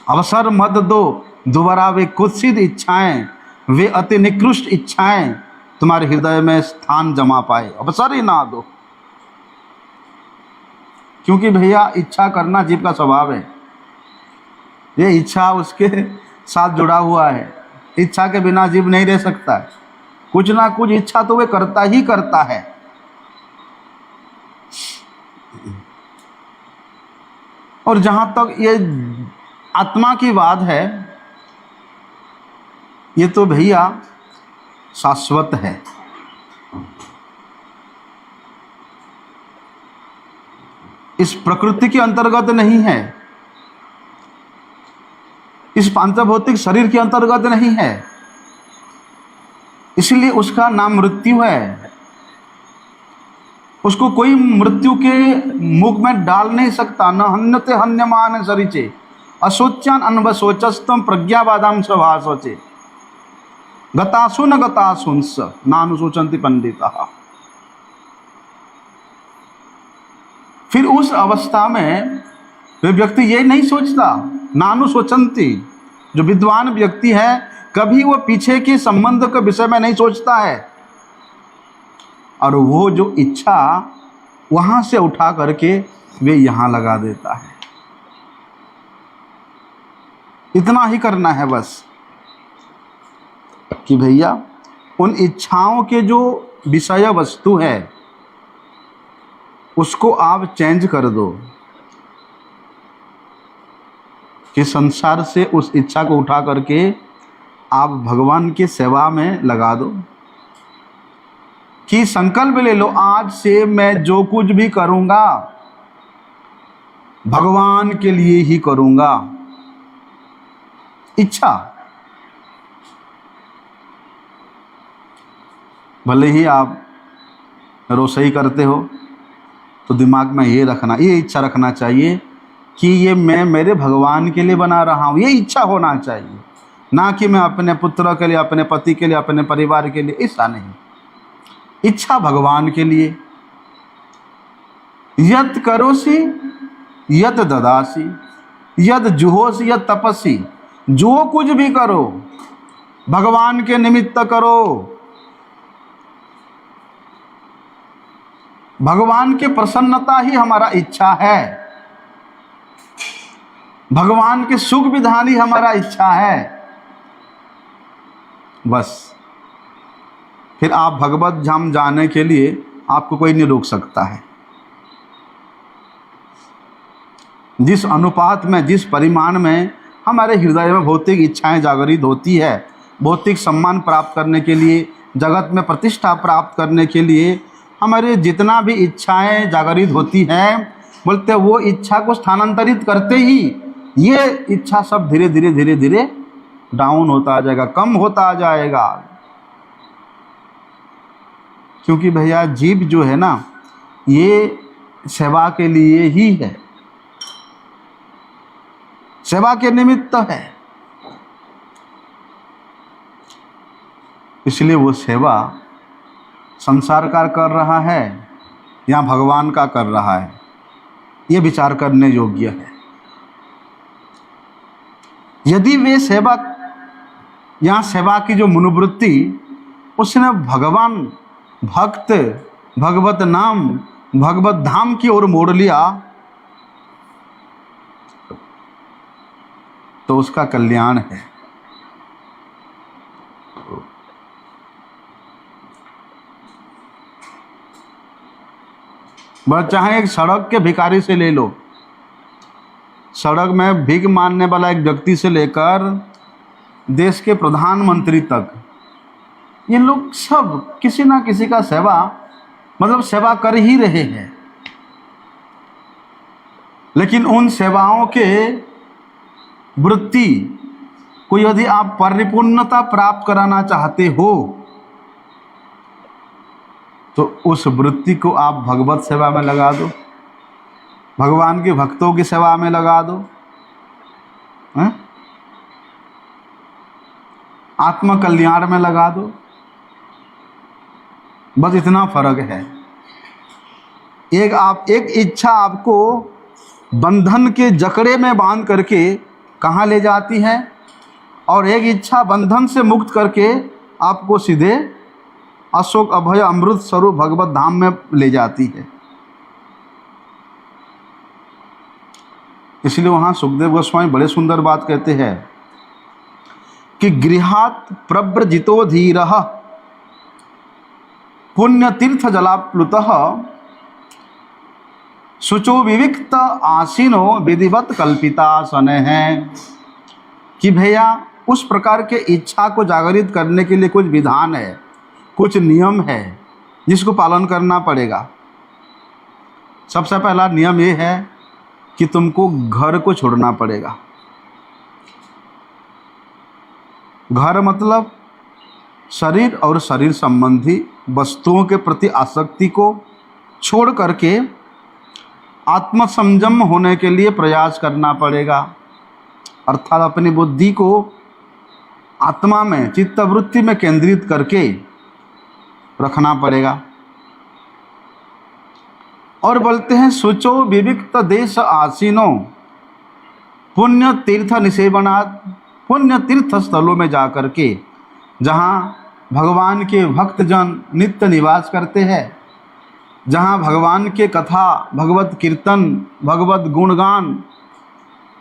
अवसर मत दो। दोबारा वे कुत्सित इच्छाएं, वे अति निकृष्ट इच्छाएं तुम्हारे हृदय में स्थान जमा पाए, अवसर ही ना दो। क्योंकि भैया इच्छा करना जीव का स्वभाव है, ये इच्छा उसके साथ जुड़ा हुआ है। इच्छा के बिना जीव नहीं रह सकता है, कुछ ना कुछ इच्छा तो वे करता ही करता है। और जहां तक ये आत्मा की बात है, ये तो भैया शाश्वत है। इस प्रकृति के अंतर्गत नहीं है, इस पांचभौतिक शरीर के अंतर्गत नहीं है, इसलिए उसका नाम मृत्यु है। उसको कोई मृत्यु के मुख में डाल नहीं सकता। न हन्यते हन्यमान शरीचे अशोच्यान अनवशोचस्तम प्रज्ञावादाम स्वभाषोचे गतासु न गतासुंस नानुशोचन्ति पंडिता। फिर उस अवस्था में वे व्यक्ति ये नहीं सोचता, नानुशोचन्ति, जो विद्वान व्यक्ति है कभी वो पीछे के संबंध के विषय में नहीं सोचता है, और वो जो इच्छा वहां से उठा करके वे यहां लगा देता है। इतना ही करना है बस कि भैया उन इच्छाओं के जो विषय वस्तु है उसको आप चेंज कर दो, कि संसार से उस इच्छा को उठा करके आप भगवान की सेवा में लगा दो। कि संकल्प ले लो, आज से मैं जो कुछ भी करूंगा भगवान के लिए ही करूंगा। इच्छा भले ही आप रसोई करते हो तो दिमाग में ये रखना, ये इच्छा रखना चाहिए कि ये मैं मेरे भगवान के लिए बना रहा हूँ, ये इच्छा होना चाहिए। ना कि मैं अपने पुत्र के लिए, अपने पति के लिए, अपने परिवार के लिए, ऐसा नहीं। इच्छा भगवान के लिए। यत करोसि यत ददासी यत जुहोसि यत तपसी, जो कुछ भी करो भगवान के निमित्त करो। भगवान के प्रसन्नता ही हमारा इच्छा है, भगवान के सुख विधान ही हमारा इच्छा है। बस फिर आप भगवत धाम जाने के लिए आपको कोई नहीं रोक सकता है। जिस अनुपात में, जिस परिमाण में हमारे हृदय में भौतिक इच्छाएं जागृत होती है, भौतिक सम्मान प्राप्त करने के लिए, जगत में प्रतिष्ठा प्राप्त करने के लिए हमारे जितना भी इच्छाएं जागृत होती हैं, बोलते वो इच्छा को स्थानांतरित करते ही ये इच्छा सब धीरे धीरे धीरे धीरे डाउन होता आ जाएगा, कम होता आ जाएगा। क्योंकि भैया जीव जो है ना, ये सेवा के लिए ही है, सेवा के निमित्त है। इसलिए वो सेवा संसार का कर रहा है या भगवान का कर रहा है, ये विचार करने योग्य है। यदि वे सेवा या सेवा की जो मनोवृत्ति उसने भगवान, भक्त, भगवत नाम, भगवत धाम की ओर मोड़ लिया तो उसका कल्याण है। बस चाहे एक सड़क के भिखारी से ले लो, सड़क में भीख मांगने वाला एक व्यक्ति से लेकर देश के प्रधानमंत्री तक, ये लोग सब किसी ना किसी का सेवा, मतलब सेवा कर ही रहे हैं। लेकिन उन सेवाओं के वृत्ति को यदि आप परिपूर्णता प्राप्त कराना चाहते हो तो उस वृत्ति को आप भगवत सेवा में लगा दो, भगवान के भक्तों की सेवा में लगा दो, आत्म कल्याण में लगा दो। बस इतना फर्क है। एक इच्छा आपको बंधन के जकड़े में बांध करके कहाँ ले जाती है, और एक इच्छा बंधन से मुक्त करके आपको सीधे अशोक अभय अमृत स्वरूप भगवत धाम में ले जाती है। इसलिए वहाँ सुखदेव गोस्वामी बड़े सुंदर बात कहते हैं कि गृहात प्रव्रजितो धीरः पुण्य तीर्थ जलाप्लुतः शुचो विविक्त आसीनो विधिवत कल्पितासन है। कि भैया उस प्रकार के इच्छा को जागृत करने के लिए कुछ विधान है, कुछ नियम है जिसको पालन करना पड़ेगा। सबसे पहला नियम ये है कि तुमको घर को छोड़ना पड़ेगा। घर मतलब शरीर और शरीर संबंधी वस्तुओं के प्रति आसक्ति को छोड़ करके आत्मसंयम होने के लिए प्रयास करना पड़ेगा। अर्थात अपनी बुद्धि को आत्मा में, चित्तवृत्ति में केंद्रित करके रखना पड़ेगा। और बोलते हैं शुचो विविक्त देश आसीनो पुण्य तीर्थ निसेवनात्, पुण्य तीर्थ स्थलों में जा कर के जहाँ भगवान के भक्तजन नित्य निवास करते हैं, जहाँ भगवान के कथा, भगवत कीर्तन, भगवत गुणगान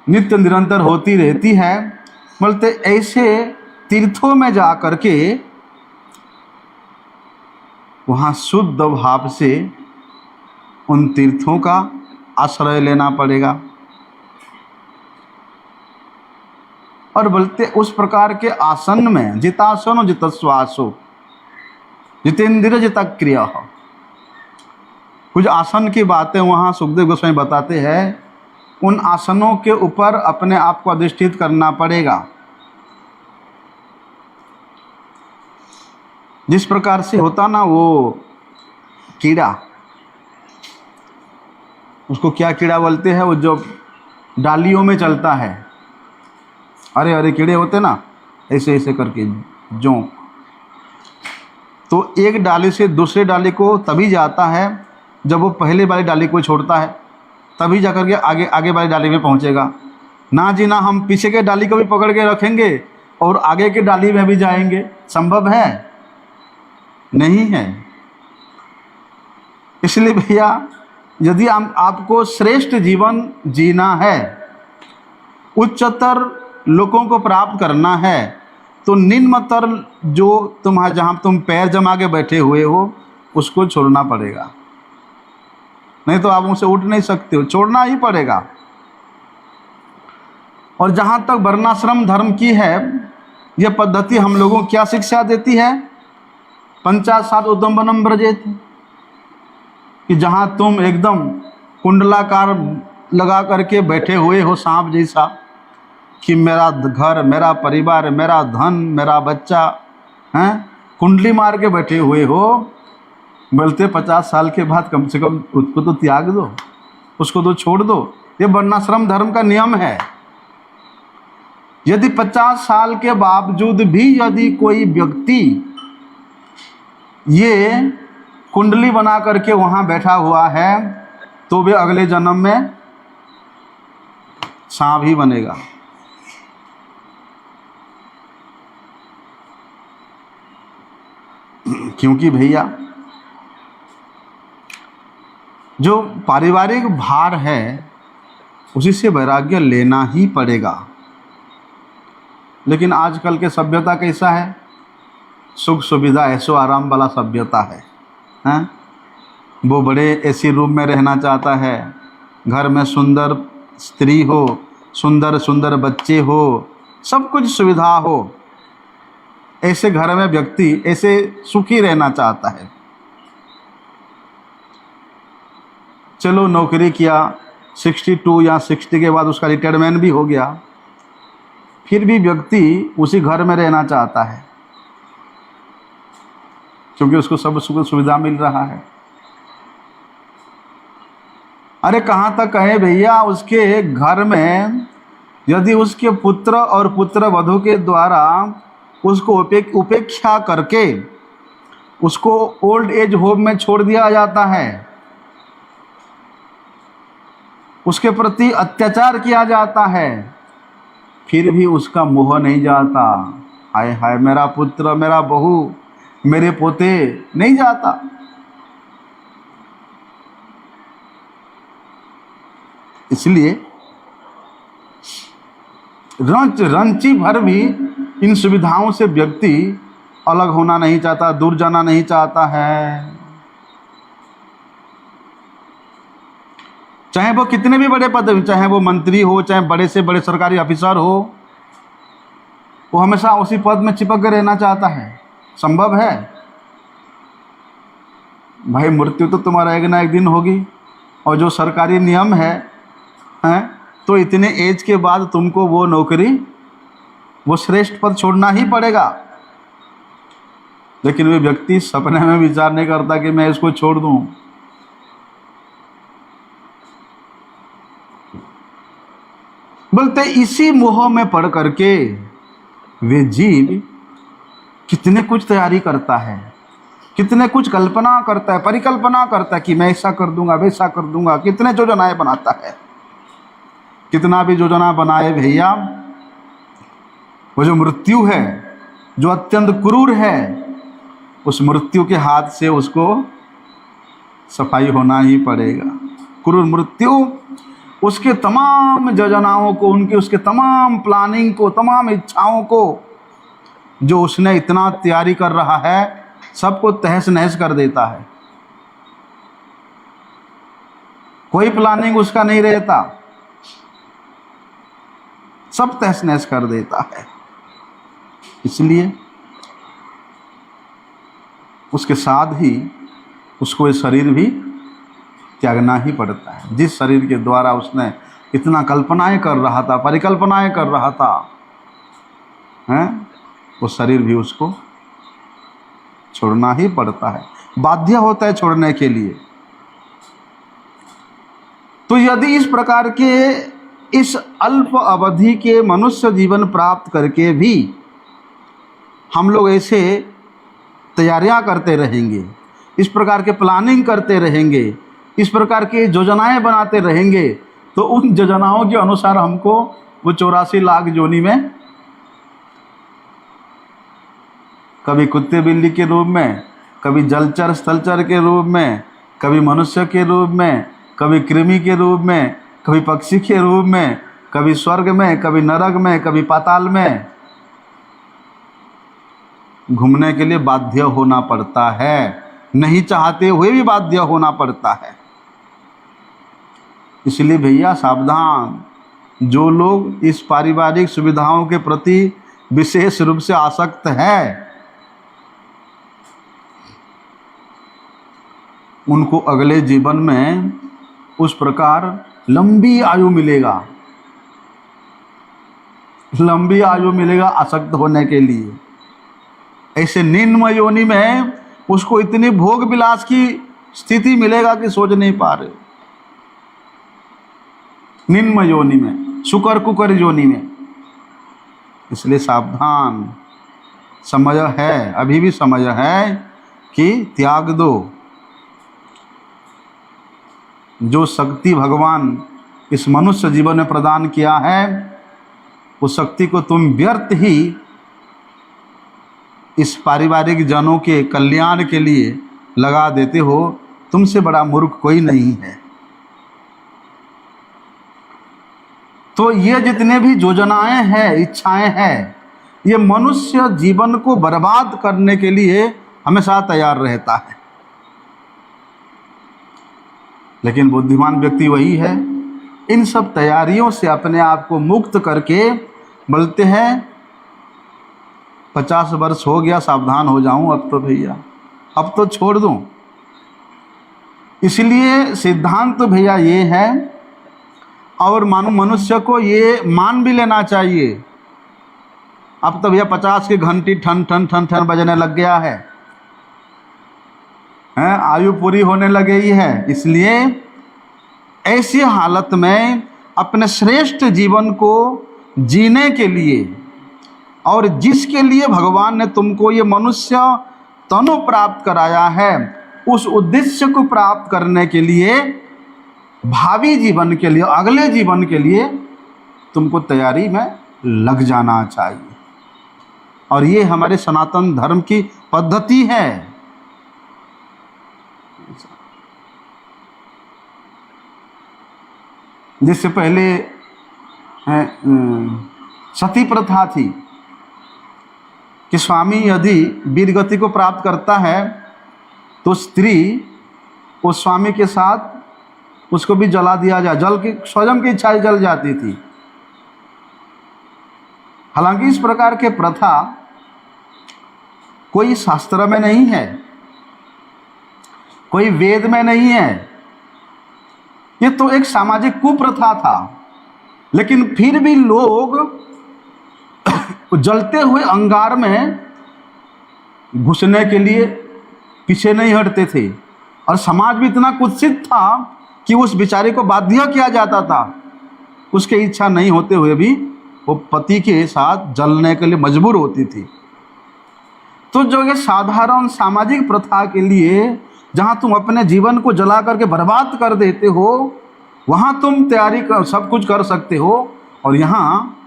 नित्य निरंतर होती रहती है, बोलते ऐसे तीर्थों में जा कर के वहाँ शुद्ध भाव से उन तीर्थों का आश्रय लेना पड़ेगा। और बोलते उस प्रकार के आसन में जितासनो जितश्वासो जितेंद्र जितक्रिया, कुछ आसन की बातें वहाँ सुखदेव गोस्वामी बताते हैं। उन आसनों के ऊपर अपने आप को अधिष्ठित करना पड़ेगा। जिस प्रकार से होता ना वो कीड़ा, उसको क्या कीड़ा बोलते हैं, वो जो डालियों में चलता है, अरे अरे कीड़े होते ना ऐसे ऐसे करके जो, तो एक डाली से दूसरे डाली को तभी जाता है जब वो पहले वाली डाली को छोड़ता है, तभी जाकर के आगे वाली डाली में पहुंचेगा। ना जी ना, हम पीछे के डाली को भी पकड़ के रखेंगे और आगे के डाली में भी जाएंगे, संभव है? नहीं है। इसलिए भैया यदि आपको श्रेष्ठ जीवन जीना है, उच्चतर लोगों को प्राप्त करना है, तो निम्नतर जो जहाँ तुम पैर जमा के बैठे हुए हो उसको छोड़ना पड़ेगा। नहीं तो आप उनसे उठ नहीं सकते हो, छोड़ना ही पड़ेगा। और जहाँ तक वर्णाश्रम धर्म की है, यह पद्धति हम लोगों को क्या शिक्षा देती है? पंचाशाद उद्दम्बनम व्रजेत, कि जहाँ तुम एकदम कुंडलाकार लगा करके बैठे हुए हो सांप जैसा, कि मेरा घर, मेरा परिवार, मेरा धन, मेरा बच्चा, हैं, कुंडली मार के बैठे हुए हो, बोलते 50 साल के बाद कम से कम उसको तो त्याग दो, उसको तो छोड़ दो। ये वर्णाश्रम धर्म का नियम है। यदि 50 साल के बावजूद भी यदि कोई व्यक्ति ये कुंडली बना करके वहाँ बैठा हुआ है, तो वे अगले जन्म में सांप ही बनेगा। क्योंकि भैया जो पारिवारिक भार है उसी से वैराग्य लेना ही पड़ेगा। लेकिन आजकल के सभ्यता कैसा है? सुख सुविधा ऐशो आराम वाला सभ्यता है, हैं? वो बड़े एसी रूम में रहना चाहता है, घर में सुंदर स्त्री हो, सुंदर सुंदर बच्चे हो, सब कुछ सुविधा हो, ऐसे घर में व्यक्ति ऐसे सुखी रहना चाहता है। चलो नौकरी किया, 62 या 60 के बाद उसका रिटायरमेंट भी हो गया, फिर भी व्यक्ति उसी घर में रहना चाहता है, क्योंकि उसको सब सुख सुविधा मिल रहा है। अरे कहाँ तक कहे भैया, उसके घर में यदि उसके पुत्र और पुत्र वधू के द्वारा उसको उपेक्षा करके उसको ओल्ड एज होम में छोड़ दिया जाता है, उसके प्रति अत्याचार किया जाता है, फिर भी उसका मोह नहीं जाता। हाय हाय मेरा पुत्र, मेरा बहू, मेरे पोते, नहीं जाता। इसलिए रंची भर भी इन सुविधाओं से व्यक्ति अलग होना नहीं चाहता, दूर जाना नहीं चाहता है। चाहे वो कितने भी बड़े पद, चाहे वो मंत्री हो, चाहे बड़े से बड़े सरकारी ऑफिसर हो, वो हमेशा उसी पद में चिपक कर रहना चाहता है। संभव है? भाई मृत्यु तो तुम्हारा एक ना एक दिन होगी, और जो सरकारी नियम है तो इतने एज के बाद तुमको वो नौकरी, वो श्रेष्ठ पद छोड़ना ही पड़ेगा। लेकिन वे व्यक्ति सपने में विचार नहीं करता कि मैं इसको छोड़ दूं। बोलते इसी मोह में पड़ करके वे जीव कितने कुछ तैयारी करता है, कितने कुछ कल्पना करता है, परिकल्पना करता है कि मैं ऐसा कर दूंगा, वैसा कर दूंगा, कितने योजनाएं बनाता है। कितना भी योजना बनाए भैया, वो जो मृत्यु है, जो अत्यंत क्रूर है, उस मृत्यु के हाथ से उसको सफाई होना ही पड़ेगा। क्रूर मृत्यु उसके तमाम योजनाओं को, उनकी उसके तमाम प्लानिंग को, तमाम इच्छाओं को, जो उसने इतना तैयारी कर रहा है, सबको तहस नहस कर देता है। कोई प्लानिंग उसका नहीं रहता, सब तहस नहस कर देता है। इसलिए उसके साथ ही उसको ये शरीर भी त्यागना ही पड़ता है। जिस शरीर के द्वारा उसने इतना कल्पनाएं कर रहा था, परिकल्पनाएं कर रहा था, वो शरीर भी उसको छोड़ना ही पड़ता है, बाध्य होता है छोड़ने के लिए। तो यदि इस प्रकार के इस अल्प अवधि के मनुष्य जीवन प्राप्त करके भी हम लोग ऐसे तैयारियां करते रहेंगे, इस प्रकार के प्लानिंग करते रहेंगे, इस प्रकार की योजनाएं बनाते रहेंगे, तो उन योजनाओं के अनुसार हमको वो 84 लाख योनि में, कभी कुत्ते बिल्ली के रूप में, कभी जलचर स्थलचर के रूप में, कभी मनुष्य के रूप में, कभी कृमि के रूप में, कभी पक्षी के रूप में, कभी स्वर्ग में, कभी नरक में, कभी पाताल में घूमने के लिए बाध्य होना पड़ता है। नहीं चाहते हुए भी बाध्य होना पड़ता है। इसलिए भैया सावधान, जो लोग इस पारिवारिक सुविधाओं के प्रति विशेष रूप से आसक्त है, उनको अगले जीवन में उस प्रकार लंबी आयु मिलेगा, लंबी आयु मिलेगा आसक्त होने के लिए। ऐसे निम्न योनि में उसको इतनी भोग विलास की स्थिति मिलेगा कि सोच नहीं पा रहे। निम्न योनि में, शुकर कुकर योनि में। इसलिए सावधान, समय है, अभी भी समय है कि त्याग दो। जो शक्ति भगवान इस मनुष्य जीवन में प्रदान किया है, उस शक्ति को तुम व्यर्थ ही इस पारिवारिक जनों के कल्याण के लिए लगा देते हो। तुमसे बड़ा मूर्ख कोई नहीं है। तो ये जितने भी योजनाएं हैं, इच्छाएं हैं, ये मनुष्य जीवन को बर्बाद करने के लिए हमेशा तैयार रहता है। लेकिन बुद्धिमान व्यक्ति वही है, इन सब तैयारियों से अपने आप को मुक्त करके बोलते हैं 50 वर्ष हो गया, सावधान हो जाऊं, अब तो भैया, अब तो छोड़ दूं। इसलिए सिद्धांत तो भैया ये है, और मानो मनुष्य को ये मान भी लेना चाहिए। अब तो भैया 50 की घंटी ठन ठन ठन ठन बजने लग गया है, आयु पूरी होने लगी है। इसलिए ऐसी हालत में अपने श्रेष्ठ जीवन को जीने के लिए, और जिसके लिए भगवान ने तुमको ये मनुष्य तनु प्राप्त कराया है, उस उद्देश्य को प्राप्त करने के लिए, भावी जीवन के लिए, अगले जीवन के लिए तुमको तैयारी में लग जाना चाहिए। और ये हमारे सनातन धर्म की पद्धति है। जिससे पहले सती प्रथा थी कि स्वामी यदि वीरगति को प्राप्त करता है तो स्त्री उस स्वामी के साथ उसको भी जला दिया जाए, जल की स्वयं की इच्छा जल जाती थी। हालांकि इस प्रकार के प्रथा कोई शास्त्र में नहीं है, कोई वेद में नहीं है, ये तो एक सामाजिक कुप्रथा था। लेकिन फिर भी लोग जलते हुए अंगार में घुसने के लिए पीछे नहीं हटते थे। और समाज भी इतना कुत्सित था कि उस बेचारे को बाध्य किया जाता था, उसकी इच्छा नहीं होते हुए भी वो पति के साथ जलने के लिए मजबूर होती थी। तो जो ये साधारण सामाजिक प्रथा के लिए जहाँ तुम अपने जीवन को जला करके बर्बाद कर देते हो, वहाँ तुम तैयारी कर सब कुछ कर सकते हो। और यहाँ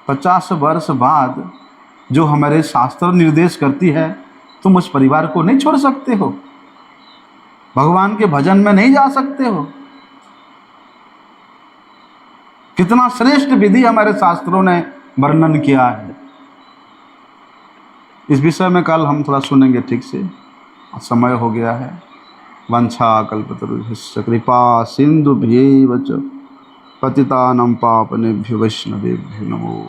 50 वर्ष बाद जो हमारे शास्त्र निर्देश करती है, तुम उस परिवार को नहीं छोड़ सकते हो, भगवान के भजन में नहीं जा सकते हो। कितना श्रेष्ठ विधि हमारे शास्त्रों ने वर्णन किया है। इस विषय में कल हम थोड़ा सुनेंगे ठीक से, समय हो गया है। वंशा कल्पतरुभ्यश्च कृपा सिंधुभ्यैव च पतितानां पावनेभ्यो वैष्णवेभ्यो नमो।